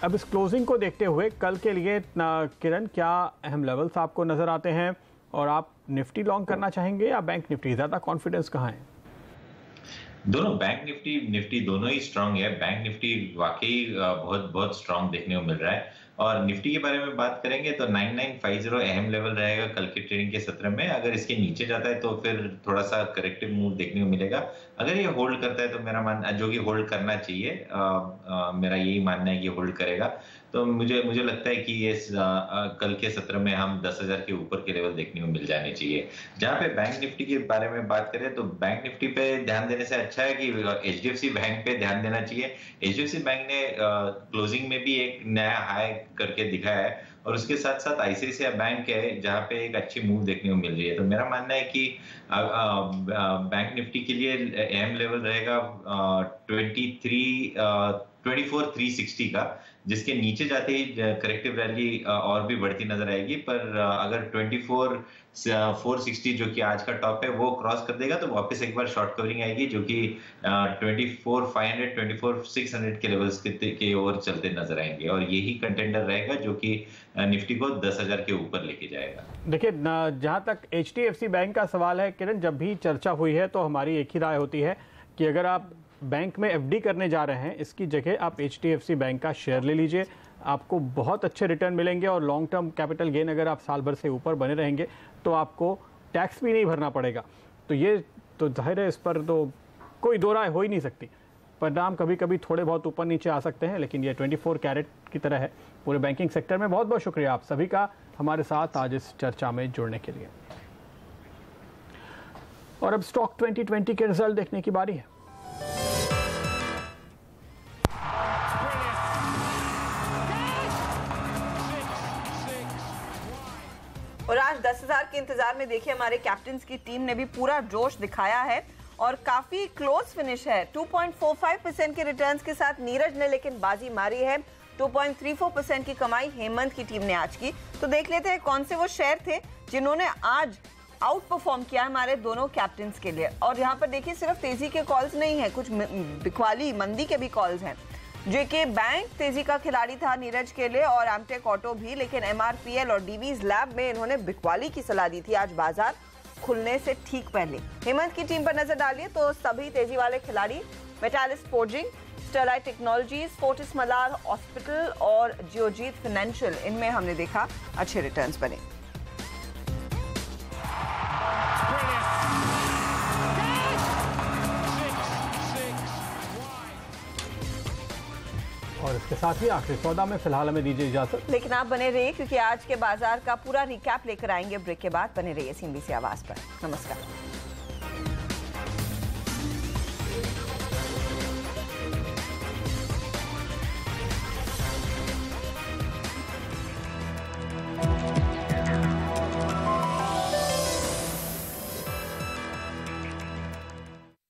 S2: अब इस क्लोजिंग को देखते हुए कल के लिए किरण, क्या अहम लेवल्स आपको नजर आते हैं और आप निफ्टी लॉन्ग करना चाहेंगे या बैंक निफ्टी? ज्यादा कॉन्फिडेंस कहाँ है?
S6: दोनों, बैंक निफ्टी दोनों ही स्ट्रांग है। बैंक निफ्टी वाकई बहुत स्ट्रांग देखने को मिल रहा है। और निफ्टी के बारे में बात करेंगे तो 9950 अहम लेवल रहेगा कल के ट्रेडिंग के सत्र में। अगर इसके नीचे जाता है तो फिर थोड़ा सा करेक्टिव मूव देखने को मिलेगा। अगर ये होल्ड करता है तो मेरा मानना, जो कि होल्ड करना चाहिए, मेरा यही मानना है कि होल्ड करेगा, तो मुझे लगता है कि ये कल के सत्र में हम 10,000 के ऊपर के लेवल देखने को मिल जाने चाहिए। जहां पे बैंक निफ्टी के बारे में बात करें तो बैंक निफ्टी पे ध्यान देने से अच्छा है कि HDFC बैंक पे ध्यान देना चाहिए। HDFC बैंक ने क्लोजिंग में भी एक नया हाई करके दिखाया है और उसके साथ साथ ICICI बैंक है जहां पे एक अच्छी मूव देखने को मिल रही है। तो मेरा मानना है कि बैंक निफ्टी के लिए अहम लेवल रहेगा 24,360 का, जिसके नीचे जाते ही करेक्टिव रैली और भी बढ़ती नजर आएगी। पर अगर 24,460 जो कि आज का टॉप है वो क्रॉस कर देगा तो वापस एक बार शॉर्ट कवरिंग आएगी, जो कि 24,500 24,600 के लेवल्स के ओर चलते नजर आएंगे और यही कंटेंडर रहेगा जो कि निफ्टी को 10,000 के ऊपर लेके जाएगा। देखिए,
S2: जहां तक HDFC बैंक का सवाल है किरण, जब भी चर्चा हुई है तो हमारी एक ही राय होती है कि अगर आप बैंक में FD करने जा रहे हैं, इसकी जगह आप HDFC बैंक का शेयर ले लीजिए, आपको बहुत अच्छे रिटर्न मिलेंगे और लॉन्ग टर्म कैपिटल गेन अगर आप साल भर से ऊपर बने रहेंगे तो आपको टैक्स भी नहीं भरना पड़ेगा। तो ये तो जाहिर है, इस पर तो कोई दो राय हो ही नहीं सकती। परिणाम कभी कभी थोड़े बहुत ऊपर नीचे आ सकते हैं, लेकिन ये 24 कैरेट की तरह है पूरे बैंकिंग सेक्टर में। बहुत बहुत शुक्रिया आप सभी का हमारे साथ आज इस चर्चा में जुड़ने के लिए। और अब स्टॉक 2020 के रिजल्ट देखने की बारी है।
S1: और आज 10,000 के इंतजार में देखिए हमारे कैप्टन्स की टीम ने भी पूरा जोश दिखाया है और काफी क्लोज फिनिश है। 2.45% के रिटर्न्स के साथ नीरज ने लेकिन बाजी मारी है। 2.34% की कमाई हेमंत की टीम ने आज की। तो देख लेते हैं कौन से वो शेयर थे जिन्होंने आज आउट परफॉर्म किया हमारे दोनों कैप्टन्स के लिए। और यहाँ पर देखिए सिर्फ तेजी के कॉल्स नहीं है, कुछ बिकवाली मंदी के भी कॉल्स हैं। JK बैंक तेजी का खिलाड़ी था नीरज के लिए और एमटेक ऑटो भी, लेकिन MRPL और डीवीज लैब में इन्होंने बिकवाली की सलाह दी थी आज बाजार खुलने से ठीक पहले। हेमंत की टीम पर नजर डालिए तो सभी तेजी वाले खिलाड़ी Metalyst forging, Sterlite technologies, Fortis Malar hospital और जियोजीत फाइनेंशियल, इनमें हमने देखा अच्छे रिटर्न्स बने।
S2: और इसके साथ ही आखिरी सौदा में फिलहाल हमें दीजिए इजाजत,
S1: लेकिन आप बने रहिए क्योंकि आज के बाजार का पूरा रिकैप लेकर आएंगे ब्रेक के बाद। बने रहिए CNBC आवाज पर। नमस्कार।